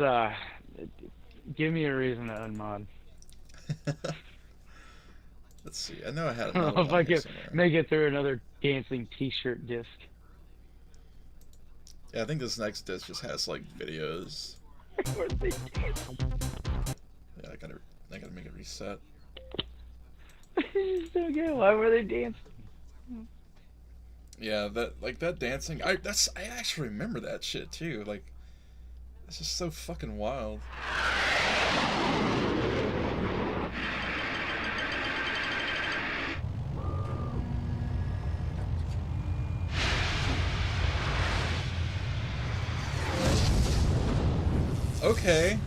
give me a reason to unmod. Let's see. I know I had I don't another know if one I here could somewhere. make it through another dancing t-shirt disc. Yeah, I think this next disc just has like videos. Where's they dancing? Yeah, I gotta make it reset. It's so good. Why were they dancing? Yeah, that dancing. I actually remember that shit too. Like, it's just so fucking wild. Okay.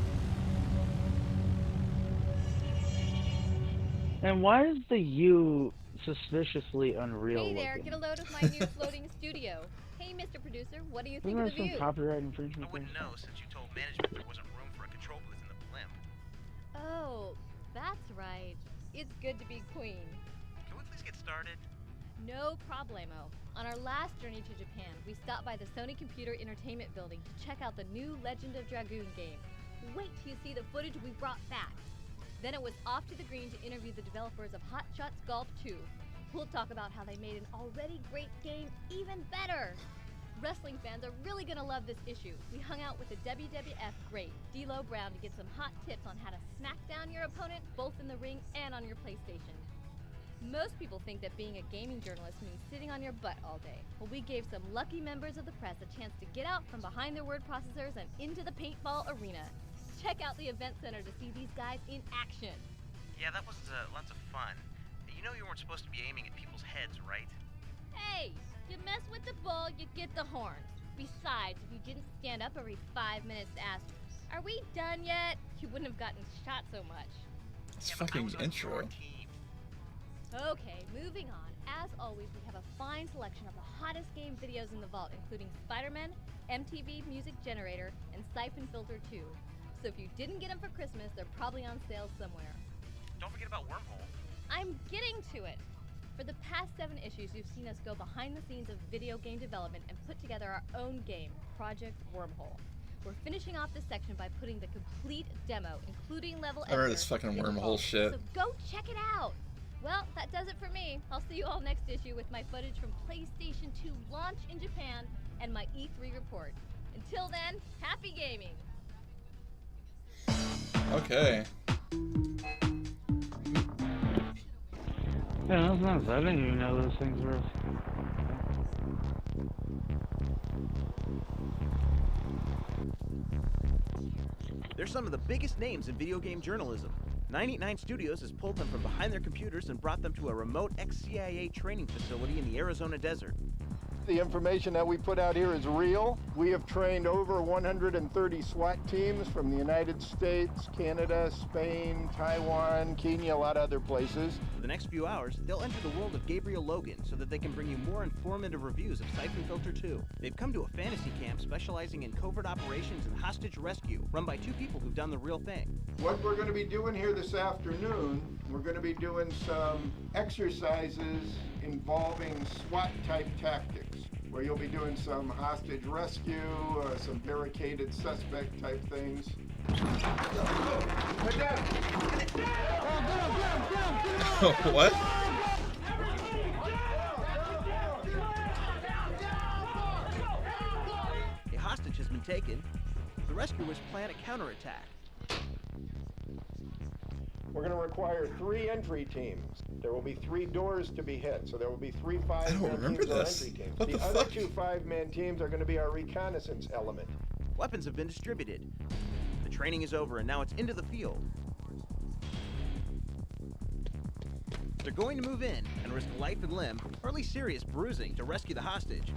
And why is the U suspiciously unreal Hey there, looking? get a load of my new floating studio. Hey, Mr. Producer, what do you think Isn't of there the some view? copyright infringement? I wouldn't know since you told management there wasn't room for a control booth in the blimp. Oh, that's right. It's good to be queen. Can we please get started? No problemo. On our last journey to Japan, we stopped by the Sony Computer Entertainment Building to check out the new Legend of Dragoon game. Wait till you see the footage we brought back. Then it was off to the green to interview the developers of Hot Shots Golf 2. We'll talk about how they made an already great game even better. Wrestling fans are really gonna love this issue. We hung out with the WWF great, D'Lo Brown, to get some hot tips on how to smack down your opponent both in the ring and on your PlayStation. Most people think that being a gaming journalist means sitting on your butt all day. Well, we gave some lucky members of the press a chance to get out from behind their word processors and into the paintball arena. Check out the event center to see these guys in action. Yeah, that was lots of fun. You know you weren't supposed to be aiming at people's heads, right? Hey, you mess with the bull, you get the horns. Besides, if you didn't stand up every 5 minutes to ask, "Are we done yet?" you wouldn't have gotten shot so much. It's Yeah, but I fucking was on intro. your team. Okay, moving on. As always, we have a fine selection of the hottest game videos in the vault, including Spider-Man, MTV Music Generator, and Siphon Filter 2. So if you didn't get them for Christmas, they're probably on sale somewhere. Don't forget about Wormhole. I'm getting to it. For the past 7 issues, you've seen us go behind the scenes of video game development and put together our own game, Project Wormhole. We're finishing off this section by putting the complete demo, including level I remember editor, this fucking in the Wormhole vault. shit. So go check it out. Well, that does it for me. I'll see you all next issue with my footage from PlayStation 2 launch in Japan and my E3 report. Until then, happy gaming! Okay. Yeah, that's nice. I didn't even know those things were. They're some of the biggest names in video game journalism. 989 Studios has pulled them from behind their computers and brought them to a remote ex-CIA training facility in the Arizona desert. The information that we put out here is real. We have trained over 130 SWAT teams from the United States, Canada, Spain, Taiwan, Kenya, a lot of other places. For the next few hours, they'll enter the world of Gabriel Logan so that they can bring you more informative reviews of Siphon Filter 2. They've come to a fantasy camp specializing in covert operations and hostage rescue, run by 2 people who've done the real thing. What we're going to be doing here this afternoon, we're going to be doing some exercises involving SWAT-type tactics, where you'll be doing some hostage rescue, some barricaded suspect-type things. Get down! What? A hostage has been taken. The rescuers plan a counterattack. We're going to require 3 entry teams. There will be 3 doors to be hit, so there will be 3 5-man teams or entry teams. What the other fuck? 2 5-man teams are going to be our reconnaissance element. Weapons have been distributed. The training is over and now it's into the field. They're going to move in and risk life and limb, or at least serious bruising, to rescue the hostage.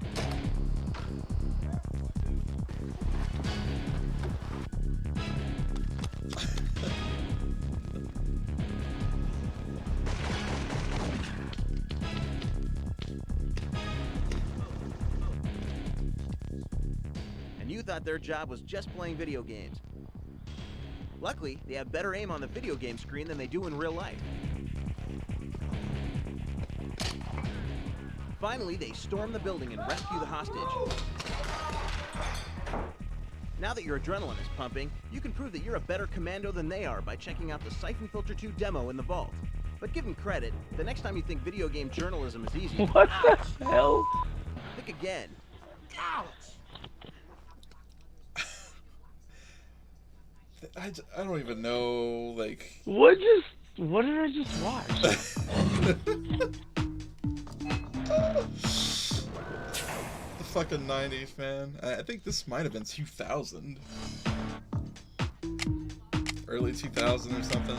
And you thought their job was just playing video games. Luckily, they have better aim on the video game screen than they do in real life. Finally, they storm the building and rescue the hostage. Now that your adrenaline is pumping, you can prove that you're a better commando than they are by checking out the Siphon Filter 2 demo in the vault. But give them credit, the next time you think video game journalism is easy, What the hell? think again. I don't even know, like... What did I just watch? The fucking 90s, man. I think this might have been 2000. Early 2000 or something.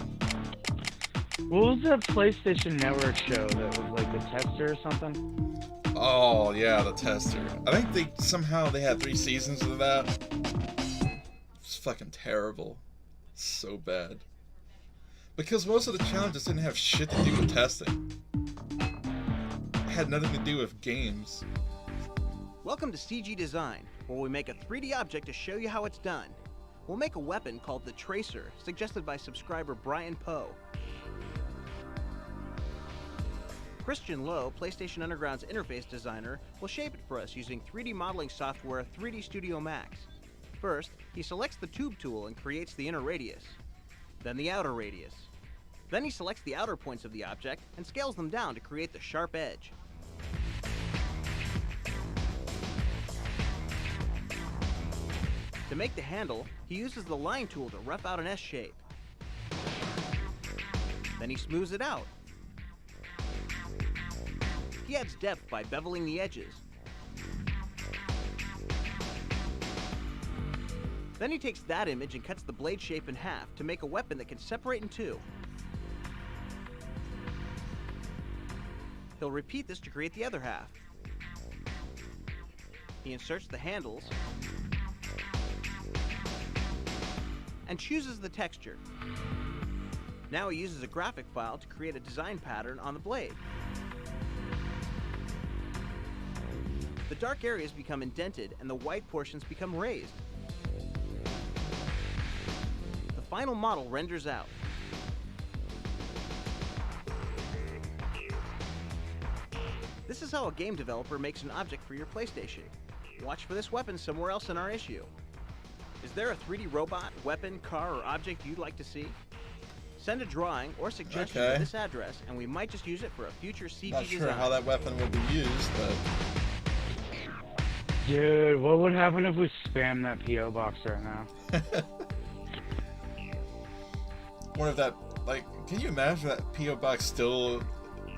What was that PlayStation Network show that was like the Tester or something? Oh, yeah, the Tester. I think they had 3 seasons of that. It's fucking terrible. So bad. Because most of the challenges didn't have shit to do with testing. It had nothing to do with games. Welcome to CG Design, where we make a 3D object to show you how it's done. We'll make a weapon called the Tracer, suggested by subscriber Brian Poe. Christian Lowe, PlayStation Underground's interface designer, will shape it for us using 3D modeling software 3D Studio Max. First, he selects the tube tool and creates the inner radius, then the outer radius. Then he selects the outer points of the object and scales them down to create the sharp edge. To make the handle, he uses the line tool to rough out an S shape. Then he smooths it out. He adds depth by beveling the edges. Then he takes that image and cuts the blade shape in half to make a weapon that can separate in two. He'll repeat this to create the other half. He inserts the handles and chooses the texture. Now he uses a graphic file to create a design pattern on the blade. The dark areas become indented and the white portions become raised. The final model renders out. This is how a game developer makes an object for your PlayStation. Watch for this weapon somewhere else in our issue. Is there a 3D robot, weapon, car, or object you'd like to see? Send a drawing or suggestion to this address, and we might just use it for a future CG Not sure design. how that weapon will be used, but... Dude, what would happen if we spam that P.O. box right now? What if that, like, can you imagine that P.O. box still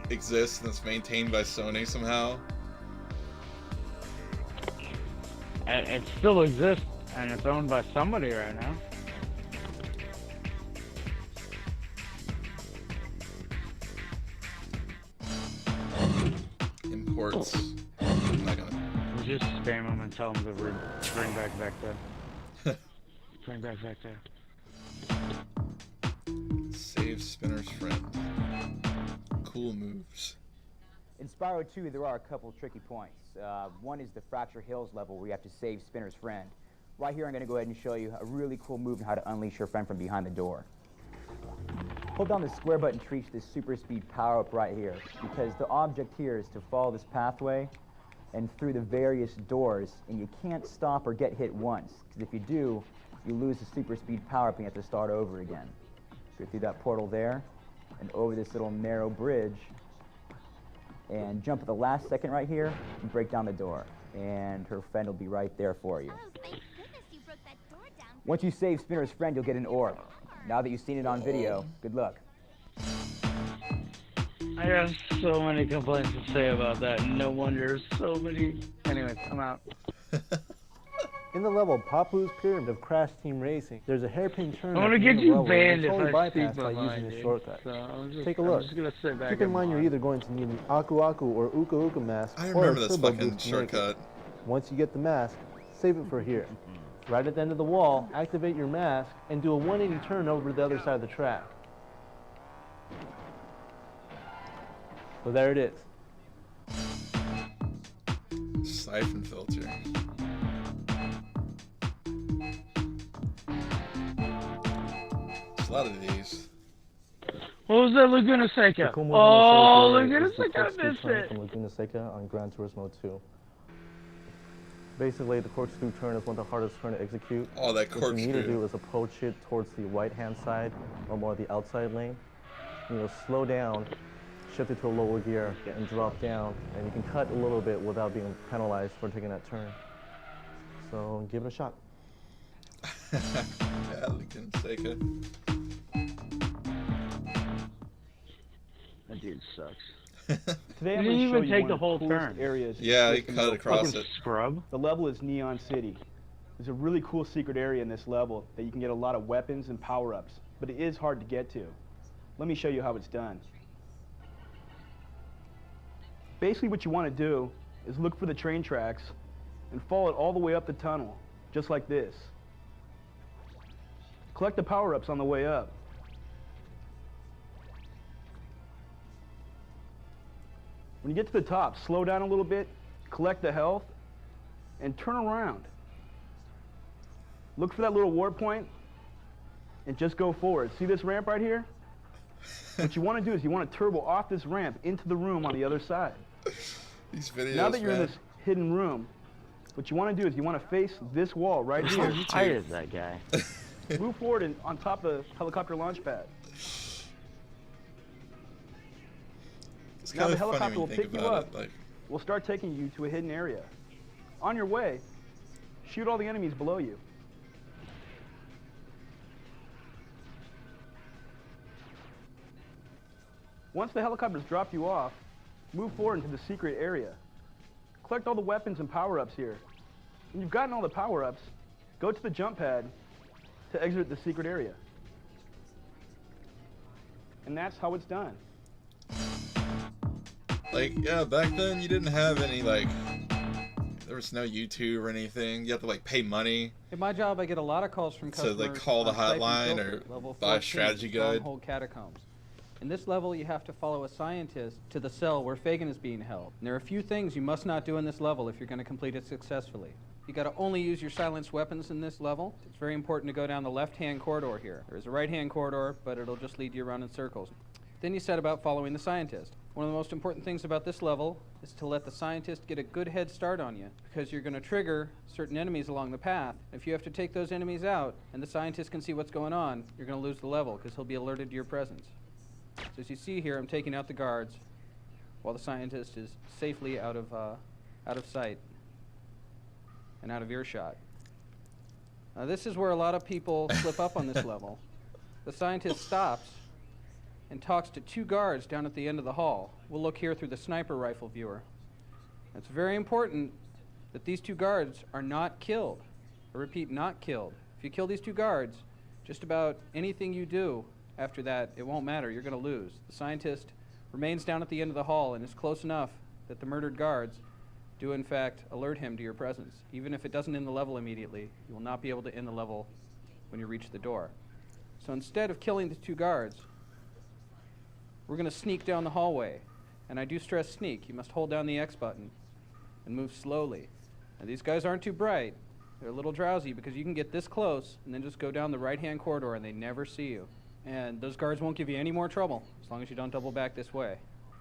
exists and it's maintained by Sony somehow? And it still exists, and it's owned by somebody right now. Imports. I'm not gonna... We'll just spam them and tell them to bring back Vector. Bring back Vector. Save Spinner's friend. Cool moves. In Spyro 2, there are a couple tricky points. One is the Fracture Hills level where you have to save Spinner's friend. Right here, I'm going to go ahead and show you a really cool move on how to unleash your friend from behind the door. Hold down the square button to reach this super speed power-up right here, because the object here is to follow this pathway and through the various doors, and you can't stop or get hit once, because if you do, you lose the super speed power-up and you have to start over again. Go through that portal there, and over this little narrow bridge, and jump at the last second right here, and break down the door. And her friend will be right there for you. Oh, thank goodness you broke that door down. Once you save Spinner's friend, you'll get an orb. Now that you've seen it on video, good luck. I have so many complaints to say about that. No wonder so many... Anyways, I'm out. In the level Papu's Pyramid of Crash Team Racing, there's a hairpin turn. I'm gonna get you banned if I speak by my using mind, this dude. shortcut. So Take a look. I'm just gonna sit back Keep in and mind you're watch. either going to need an Aku Aku or Uka Uka mask, I or remember a this turbo fucking boost to make it. shortcut. Once you get the mask, save it for here. Right at the end of the wall, activate your mask and do a 180 turn over to the other side of the track. So there it is. Siphon filter. There's a lot of these. What was that Laguna Seca? The Oh, Laguna Laguna Seca, I missed it. From Laguna Seca on Gran Turismo 2. Basically, the corkscrew turn is one of the hardest turn to execute. Oh, that What you need to corkscrew. do is approach it towards the right-hand side, or more the outside lane. You know, slow down, shift it to a lower gear, and drop down, and you can cut a little bit without being penalized for taking that turn. So give it a shot. Yeah, Lincoln Seika. That dude sucks. Today He I'm didn't going to show even you take one the of whole coolest turn. areas. Yeah, he in the cut middle. across Fucking it. scrub. The level is Neon City. There's a really cool secret area in this level that you can get a lot of weapons and power-ups, but it is hard to get to. Let me show you how it's done. Basically what you want to do is look for the train tracks and follow it all the way up the tunnel, just like this. Collect the power-ups on the way up. When you get to the top, slow down a little bit, collect the health, and turn around. Look for that little warp point, and just go forward. See this ramp right here? What you want to do is you want to turbo off this ramp into the room on the other side. These videos, Now that you're in man. this hidden room, what you want to do is you want to face this wall right here. How tight is that guy? Move forward and on top of the helicopter launch pad. It's Now kind the of funny helicopter will when you think pick you about up. it. Like, We'll start taking you to a hidden area. On your way, shoot all the enemies below you. Once the helicopters drop you off, move forward into the secret area. Collect all the weapons and power-ups here. When you've gotten all the power-ups, go to the jump pad to exit the secret area. And that's how it's done. Like, yeah, back then you didn't have any, like, there was no YouTube or anything. You have to, like, pay money. In my job, I get a lot of calls from customers. So they call the on Siphon hotline Filter, or level buy a 14, strategy guide. Stronghold Catacombs. In this level, you have to follow a scientist to the cell where Fagin is being held. And there are a few things you must not do in this level if you're going to complete it successfully. You got to only use your silenced weapons in this level. It's very important to go down the left-hand corridor here. There's a right-hand corridor, but it'll just lead you around in circles. Then you set about following the scientist. One of the most important things about this level is to let the scientist get a good head start on you, because you're going to trigger certain enemies along the path. If you have to take those enemies out and the scientist can see what's going on, you're going to lose the level because he'll be alerted to your presence. So as you see here, I'm taking out the guards while the scientist is safely out of sight and out of earshot. Now this is where a lot of people slip up on this level. The scientist stops and talks to two guards down at the end of the hall. We'll look here through the sniper rifle viewer. It's very important that these two guards are not killed. I repeat, not killed. If you kill these two guards, just about anything you do after that, it won't matter. You're going to lose. The scientist remains down at the end of the hall and is close enough that the murdered guards do in fact alert him to your presence. Even if it doesn't end the level immediately, you will not be able to end the level when you reach the door. So instead of killing the two guards, we're going to sneak down the hallway. And I do stress sneak. You must hold down the X button and move slowly. Now these guys aren't too bright. They're a little drowsy because you can get this close and then just go down the right-hand corridor and they never see you. And those guards won't give you any more trouble as long as you don't double back this way.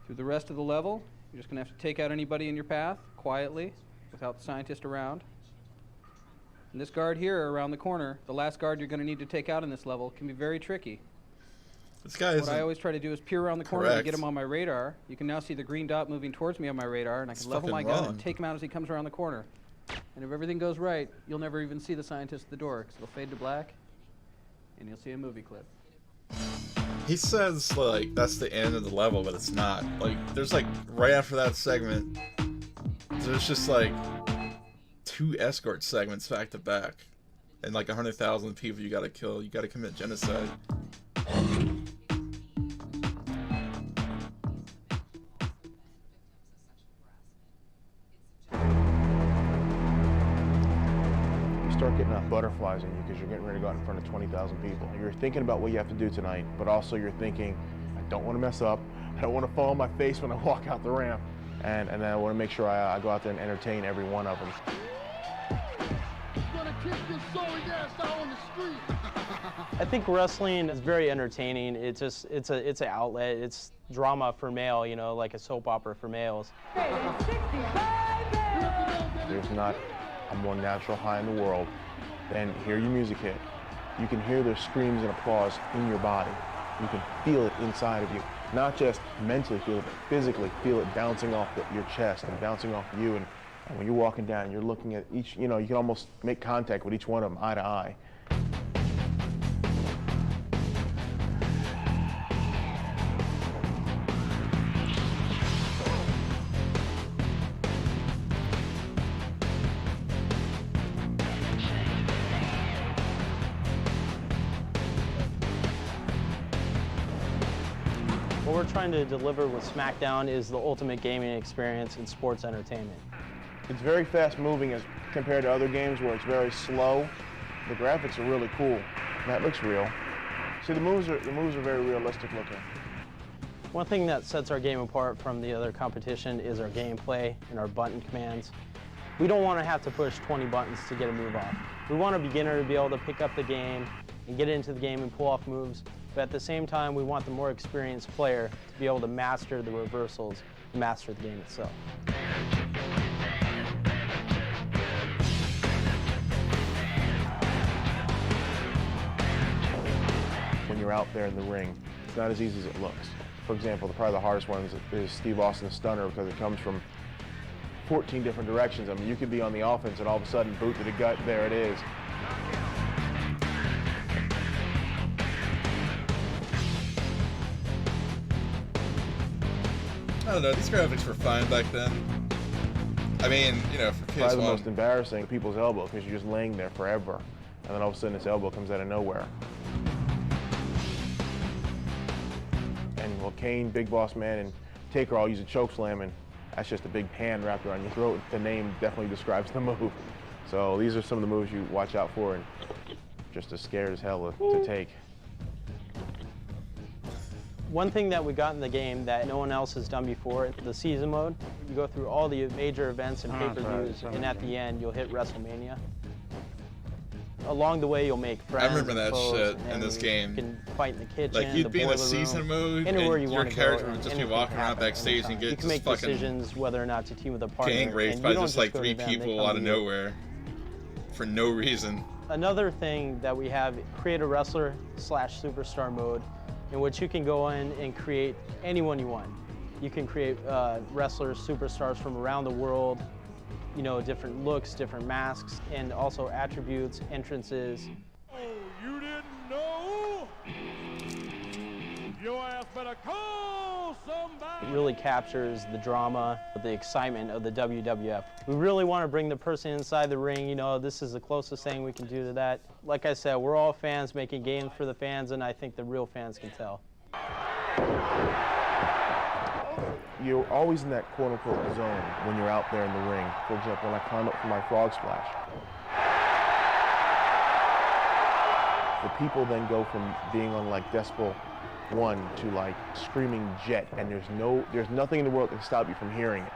Through the rest of the level, you're just going to have to take out anybody in your path quietly without the scientist around. And this guard here around the corner, the last guard you're going to need to take out in this level, can be very tricky. This guy What I always try to do is peer around the corner and get him on my radar. You can now see the green dot moving towards me on my radar, and I can level my gun and take him out as he comes around the corner. And if everything goes right, you'll never even see the scientist at the door, because it'll fade to black, and you'll see a movie clip. He says, like, that's the end of the level, but it's not. Like, there's, like, right after that segment, there's just, like, 2 escort segments back to back. And, like, 100,000 people you gotta kill. You gotta commit genocide. Start getting butterflies in you because you're getting ready to go out in front of 20,000 people. You're thinking about what you have to do tonight, but also you're thinking, I don't want to mess up. I don't want to fall on my face when I walk out the ramp. And then I want to make sure I go out there and entertain every one of them. I think wrestling is very entertaining. It's an outlet. It's drama for male, you know, like a soap opera for males. There's not a more natural high in the world than hear your music hit. You can hear their screams and applause in your body. You can feel it inside of you. Not just mentally feel it, but physically feel it bouncing off your chest and bouncing off you. And when you're walking down, you're looking at each, you know, you can almost make contact with each one of them eye to eye. What we're trying to deliver with SmackDown is the ultimate gaming experience in sports entertainment. It's very fast moving as compared to other games where it's very slow. The graphics are really cool. That looks real. See, the moves are very realistic looking. One thing that sets our game apart from the other competition is our gameplay and our button commands. We don't want to have to push 20 buttons to get a move off. We want a beginner to be able to pick up the game and get into the game and pull off moves, but at the same time, we want the more experienced player to be able to master the reversals and master the game itself. When you're out there in the ring, it's not as easy as it looks. For example, probably the hardest one is Steve Austin's stunner because it comes from 14 different directions. I mean, you could be on the offense and all of a sudden, boot to the gut, there it is. I don't know, these graphics were fine back then. I mean, you know, for PS1. Probably the most embarrassing, people's elbow, because you're just laying there forever, and then all of a sudden this elbow comes out of nowhere. And well, Kane, Big Boss Man, and Taker all use a choke slam, and that's just a big pan wrapped around your throat. The name definitely describes the move. So these are some of the moves you watch out for, and just as scared as hell to take. One thing that we got in the game that no one else has done before, the season mode. You go through all the major events and pay-per-views, and at the end, you'll hit WrestleMania. Along the way, you'll make friends. I remember that shit in this game. You can fight in the kitchen, like, you'd the be in the boiler season room, mode, anywhere and you your want to character go, would just be anything walking can around happen backstage and anytime. get You can just make fucking decisions whether or not to team with a partner. gang raped and by you don't just like go to 3 them, they people come out to of you. nowhere for no reason. Another thing that we have, create a wrestler/superstar mode, in which you can go in and create anyone you want. You can create wrestlers, superstars from around the world, you know, different looks, different masks, and also attributes, entrances. Oh, you didn't know? Your ass better call somebody. It really captures the drama, the excitement of the WWF. We really want to bring the person inside the ring, you know, this is the closest thing we can do to that. Like I said, we're all fans making games for the fans, and I think the real fans can tell. You're always in that quote-unquote zone when you're out there in the ring. For example, when I climb up for my frog splash. The people then go from being on like Decibel 1 to like Screaming Jet, and there's nothing in the world that can stop you from hearing it.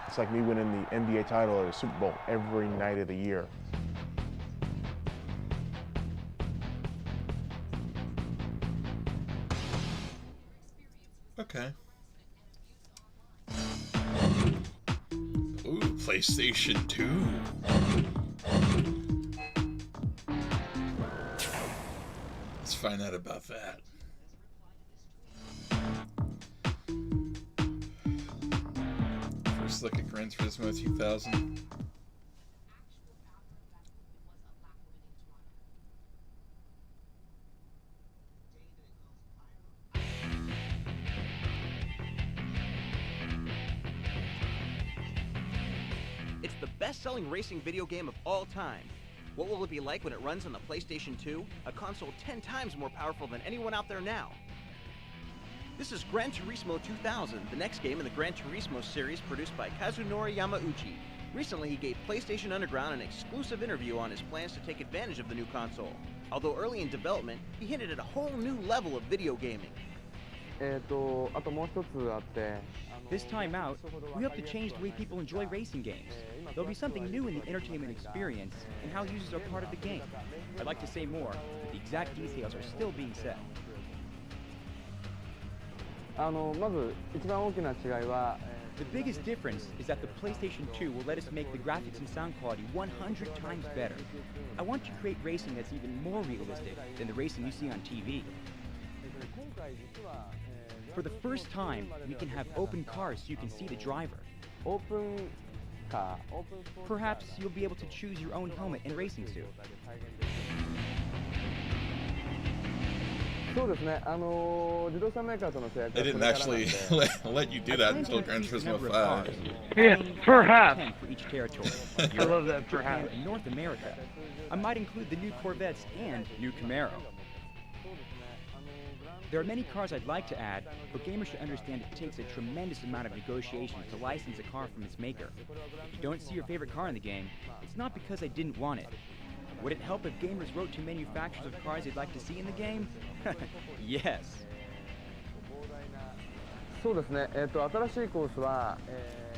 It's like me winning the NBA title or the Super Bowl every night of the year. Okay. Ooh, PlayStation 2. Let's find out about that. First look at Gran Turismo 2000. It's the best-selling racing video game of all time. What will it be like when it runs on the PlayStation 2, a console 10 times more powerful than anyone out there now? This is Gran Turismo 2000, the next game in the Gran Turismo series produced by Kazunori Yamauchi. Recently, he gave PlayStation Underground an exclusive interview on his plans to take advantage of the new console. Although early in development, he hinted at a whole new level of video gaming. This time out, we hope to change the way people enjoy racing games. There'll be something new in the entertainment experience and how users are part of the game. I'd like to say more, but the exact details are still being set. The biggest difference is that the PlayStation 2 will let us make the graphics and sound quality 100 times better. I want to create racing that's even more realistic than the racing you see on TV. For the first time, we can have open cars so you can see the driver. Perhaps you'll be able to choose your own helmet and racing suit. They didn't actually let you do that until Gran Turismo 5. Yeah, perhaps. For each territory. I love that, perhaps. In North America, I might include the new Corvettes and new Camaro. There are many cars I'd like to add, but gamers should understand it takes a tremendous amount of negotiation to license a car from its maker. If you don't see your favorite car in the game, it's not because I didn't want it. Would it help if gamers wrote to manufacturers of cars they'd like to see in the game? Yes.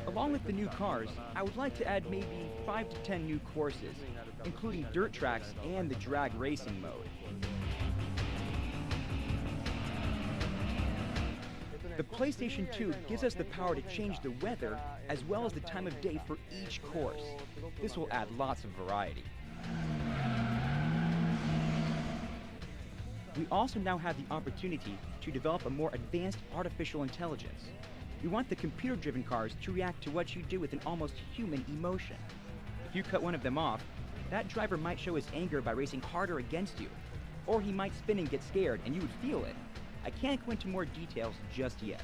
Along with the new cars, I would like to add maybe 5 to 10 new courses, including dirt tracks and the drag racing mode. The PlayStation 2 gives us the power to change the weather as well as the time of day for each course. This will add lots of variety. We also now have the opportunity to develop a more advanced artificial intelligence. We want the computer-driven cars to react to what you do with an almost human emotion. If you cut one of them off, that driver might show his anger by racing harder against you, or he might spin and get scared and you would feel it. I can't go into more details just yet.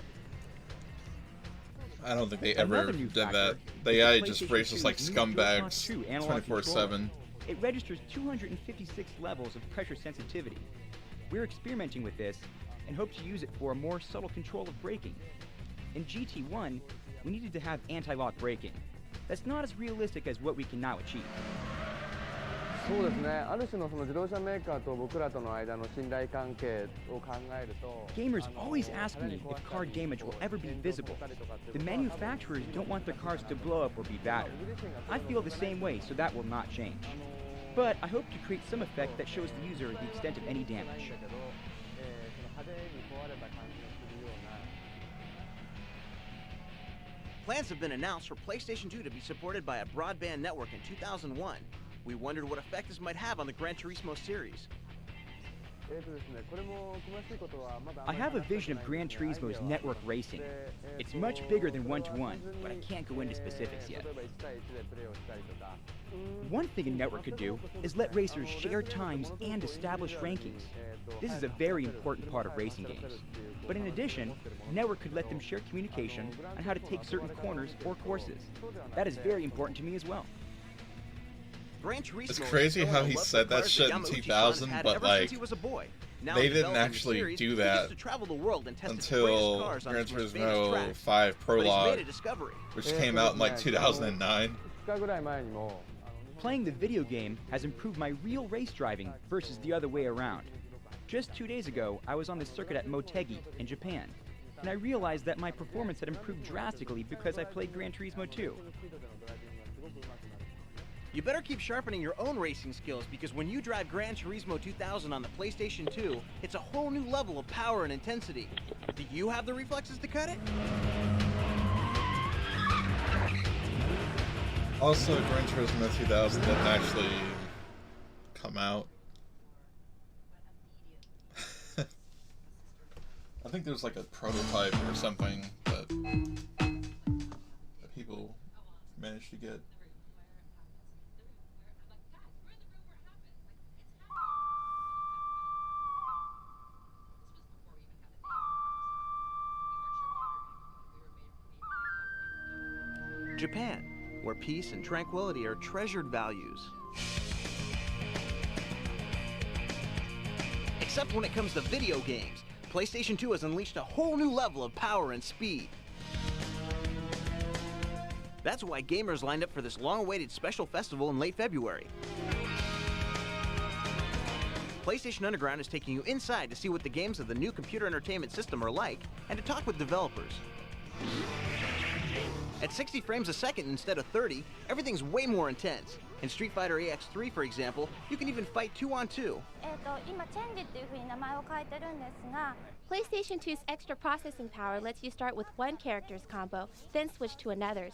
I don't think they ever did that. The AI just races like scumbags 24/7. It registers 256 levels of pressure sensitivity. We're experimenting with this and hope to use it for a more subtle control of braking. In GT1, we needed to have anti-lock braking. That's not as realistic as what we can now achieve. そうですね。ある種のその自動車メーカーと僕らとの間の信頼関係を考えると Gamers always ask me if car damage will ever be visible. The manufacturers don't want their cars to blow up or be battered. I feel the same way, so that will not change. But I hope to create some effect that shows the user the extent of any damage. Plans have been announced for PlayStation 2 to be supported by a broadband network in 2001. We wondered what effect this might have on the Gran Turismo series. I have a vision of Gran Turismo's network racing. It's much bigger than one-to-one, but I can't go into specifics yet. One thing a network could do is let racers share times and establish rankings. This is a very important part of racing games. But in addition, the network could let them share communication on how to take certain corners or courses. That is very important to me as well. It's crazy how he said that shit in 2000, but like, they didn't actually do that until Gran Turismo 5 Prologue, which came out in like 2009. Playing the video game has improved my real race driving versus the other way around. Just 2 days ago, I was on the circuit at Motegi in Japan, and I realized that my performance had improved drastically because I played Gran Turismo 2. You better keep sharpening your own racing skills, because when you drive Gran Turismo 2000 on the PlayStation 2, it's a whole new level of power and intensity. Do you have the reflexes to cut it? Also, Gran Turismo 2000 didn't actually come out. I think there's like a prototype or something that people managed to get. Japan, where peace and tranquility are treasured values. Except when it comes to video games, PlayStation 2 has unleashed a whole new level of power and speed. That's why gamers lined up for this long-awaited special festival in late February. PlayStation Underground is taking you inside to see what the games of the new computer entertainment system are like, and to talk with developers. At 60 frames a second instead of 30, everything's way more intense. In Street Fighter EX3, for example, you can even fight 2-on-2. PlayStation 2's extra processing power lets you start with one character's combo, then switch to another's.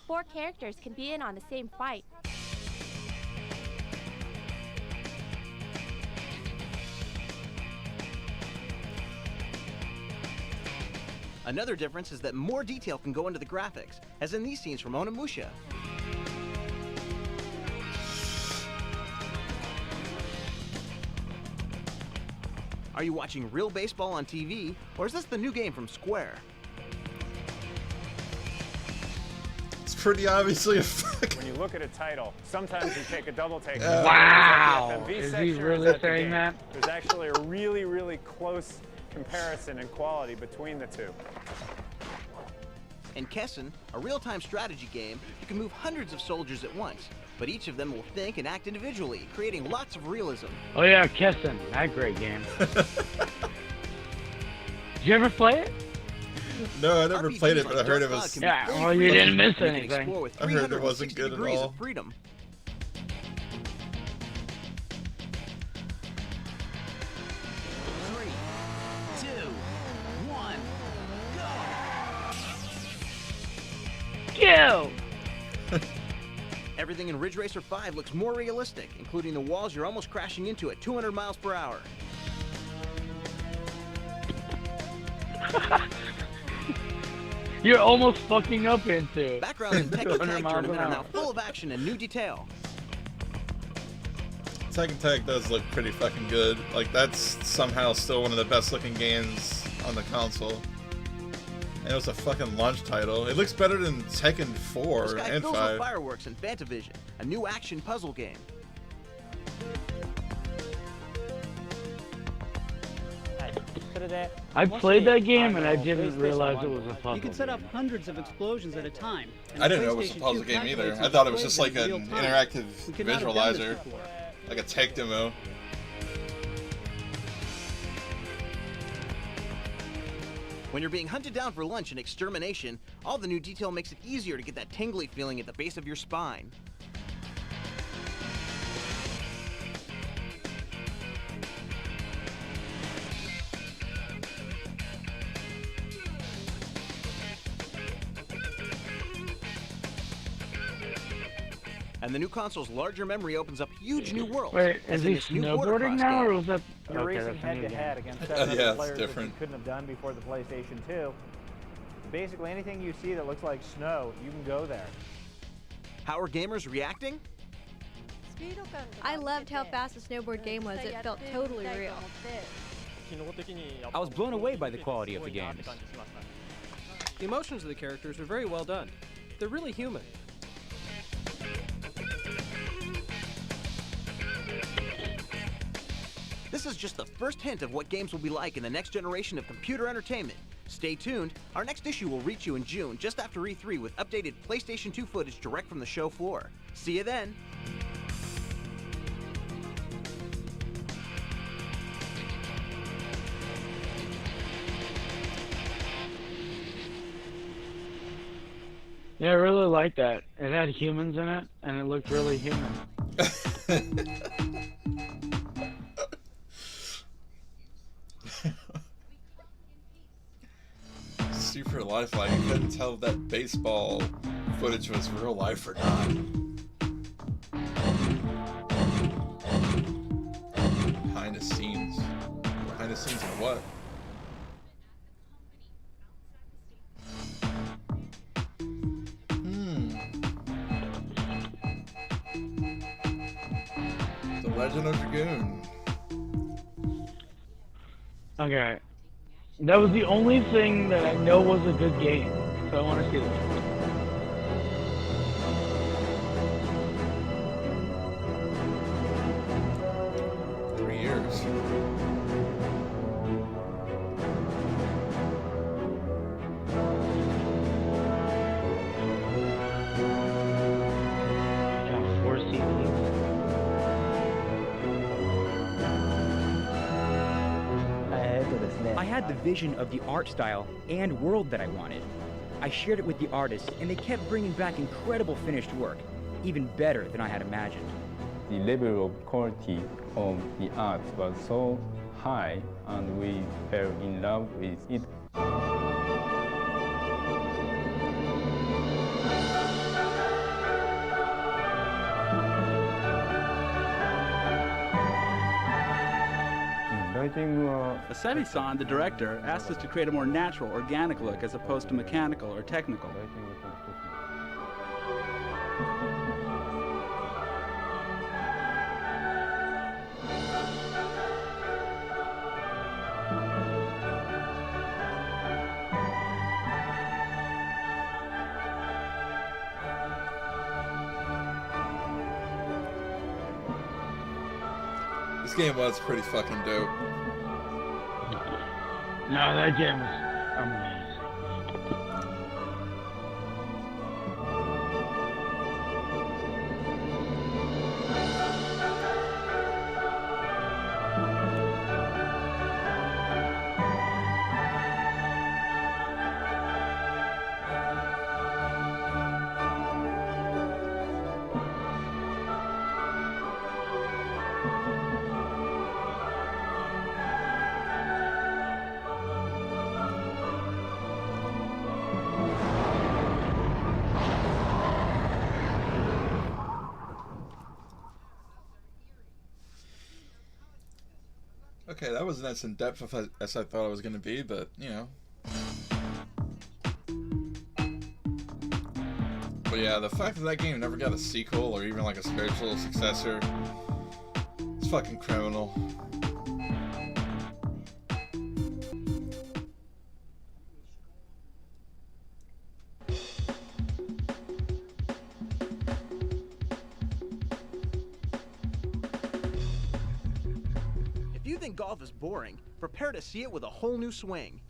4 characters can be in on the same fight. Another difference is that more detail can go into the graphics, as in these scenes from Onimusha. Are you watching real baseball on TV, or is this the new game from Square? It's pretty obviously a fucking... When you look at a title, sometimes you take a double take. Wow! Is he really saying that? There's actually a really, really close comparison in quality between the two. In Kessen, a real-time strategy game, you can move hundreds of soldiers at once, but each of them will think and act individually, creating lots of realism. Oh yeah, Kessen, that great game. Did you ever play it? No, I never played it, but I heard it was... Yeah, well, you didn't miss anything. I heard it wasn't good at all. Freedom. Go! Everything in Ridge Racer 5 looks more realistic, including the walls you're almost crashing into at 200 miles per hour. You're almost fucking up into. Backgrounds in Tekken Tag Tournament are now full of action and new detail. Tekken Tag does look pretty fucking good. Like, that's somehow still one of the best looking games on the console. And it was a fucking launch title. It looks better than Tekken 4 The sky and fills 5. with fireworks and Fantavision, a new action puzzle game. I played that game and I didn't realize it was a puzzle. You can set up hundreds of explosions at a time. and I the didn't know it was a PlayStation puzzle 2 game either. calculates I and thought it was just displays like them an in real time. interactive We could not have done this visualizer. before. Like a tech demo. When you're being hunted down for lunch and extermination, all the new detail makes it easier to get that tingly feeling at the base of your spine. And the new console's larger memory opens up huge new worlds. Wait, as is in he this new motocross snowboarding now, game. or was that? You're Okay, racing that's a new head-to-head game. against 7 Yeah, other it's players that you different. couldn't have done before the PlayStation 2. Basically, anything you see that looks like snow, you can go there. How are gamers reacting? I loved how fast the snowboard game was. It felt totally real. I was blown away by the quality of the games. The emotions of the characters are very well done. They're really human. This is just the first hint of what games will be like in the next generation of computer entertainment. Stay tuned. Our next issue will reach you in June, just after E3, with updated PlayStation 2 footage direct from the show floor. See you then. Yeah, I really like that. It had humans in it, and it looked really human. Super lifelike. I couldn't tell if that baseball footage was real life or not. Behind the scenes. Behind the scenes of what? The Legend of Dragoon. Okay. That was the only thing that I know was a good game, so I want to see this. Got 4 CDs. I had the vision of the art style and world that I wanted. I shared it with the artists, and they kept bringing back incredible finished work, even better than I had imagined. The level of quality of the art was so high, and we fell in love with it. Aseti-san, the director, asked us to create a more natural, organic look as opposed to mechanical or technical. This game was pretty fucking dope. No, that game was amazing. Okay, that wasn't as in depth as I thought it was going to be, but, you know. But yeah, the fact that that game never got a sequel or even like a spiritual successor, it's fucking criminal. you think golf is boring, prepare to see it with a whole new swing.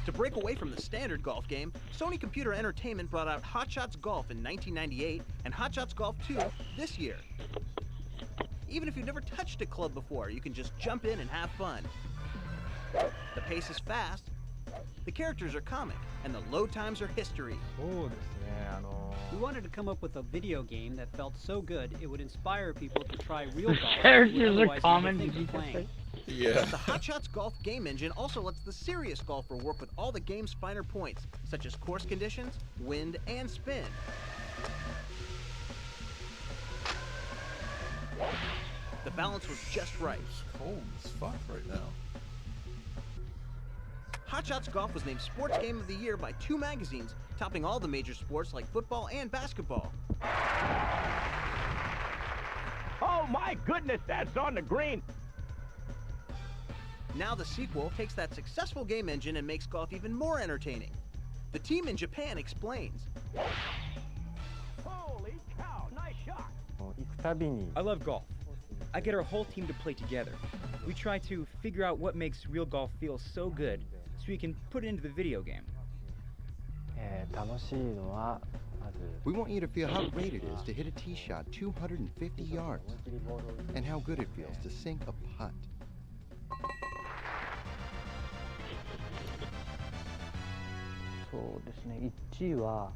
To break away from the standard golf game, Sony Computer Entertainment brought out Hot Shots Golf in 1998 and Hot Shots Golf 2 this year. Even if you've never touched a club before, you can just jump in and have fun. The pace is fast, the characters are comic, and the load times are history. We wanted to come up with a video game that felt so good it would inspire people to try real golf. Characters are common. Did you playing. Yeah. The Hot Shots Golf game engine also lets the serious golfer work with all the game's finer points, such as course conditions, wind, and spin. The balance was just right. It's cold as fuck right now. Hot Shots Golf was named Sports Game of the Year by 2 magazines, topping all the major sports like football and basketball. Oh my goodness, that's on the green. Now the sequel takes that successful game engine and makes golf even more entertaining. The team in Japan explains. Holy cow, nice shot. I love golf. I get our whole team to play together. We try to figure out what makes real golf feel so good so we can put it into the video game. We want you to feel how great it is to hit a tee shot 250 yards and how good it feels to sink a putt.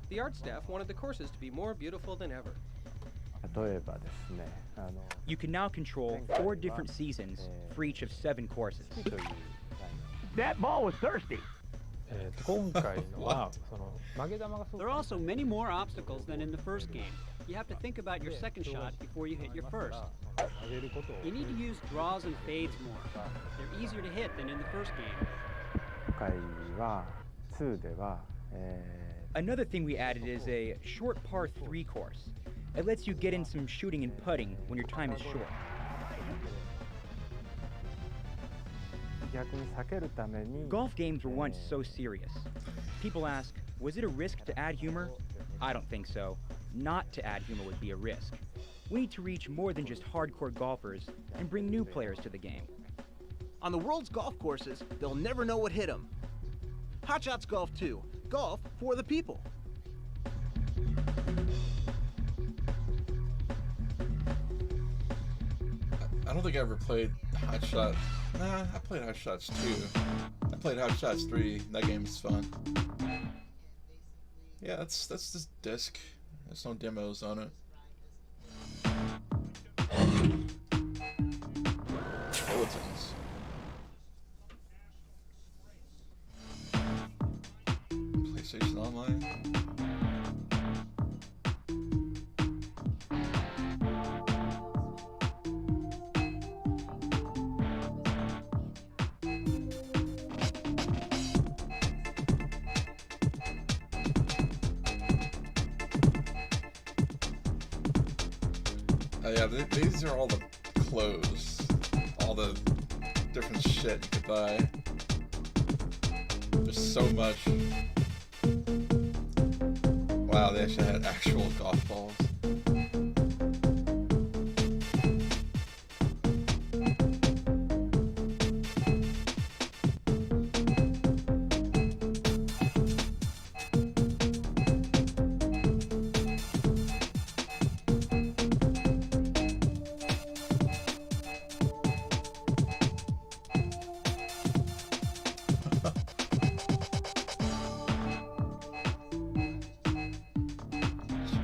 The art staff wanted the courses to be more beautiful than ever. You can now control 4 different seasons for each of 7 courses. That ball was thirsty. There are also many more obstacles than in the first game. You have to think about your second shot before you hit your first. You need to use draws and fades more. They're easier to hit than in the first game. Another thing we added is a short par 3 course. It lets you get in some shooting and putting when your time is short. Golf games were once so serious. People ask, was it a risk to add humor? I don't think so. Not to add humor would be a risk. We need to reach more than just hardcore golfers and bring new players to the game. On the world's golf courses, they'll never know what hit them. Hot Shots Golf 2. Golf for the people. I don't think I ever played Hot Shots. Nah, I played Hot Shots 2. I played Hot Shots 3. That game is fun. Yeah, that's this disc. There's no demos on it. Bulletins. PlayStation Online. Oh yeah, these are all the clothes, all the different shit you could buy. There's so much. Wow, they actually had actual golf balls.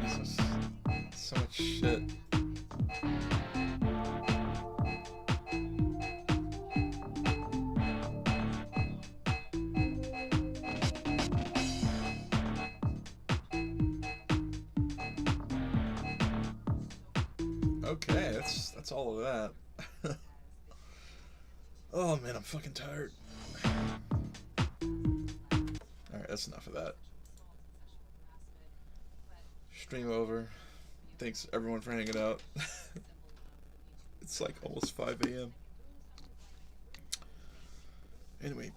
Jesus, so much shit. Okay, that's all of that. Oh man, I'm fucking tired. Alright, that's enough of that. Stream over. Thanks everyone for hanging out. It's like almost 5 a.m. Anyway,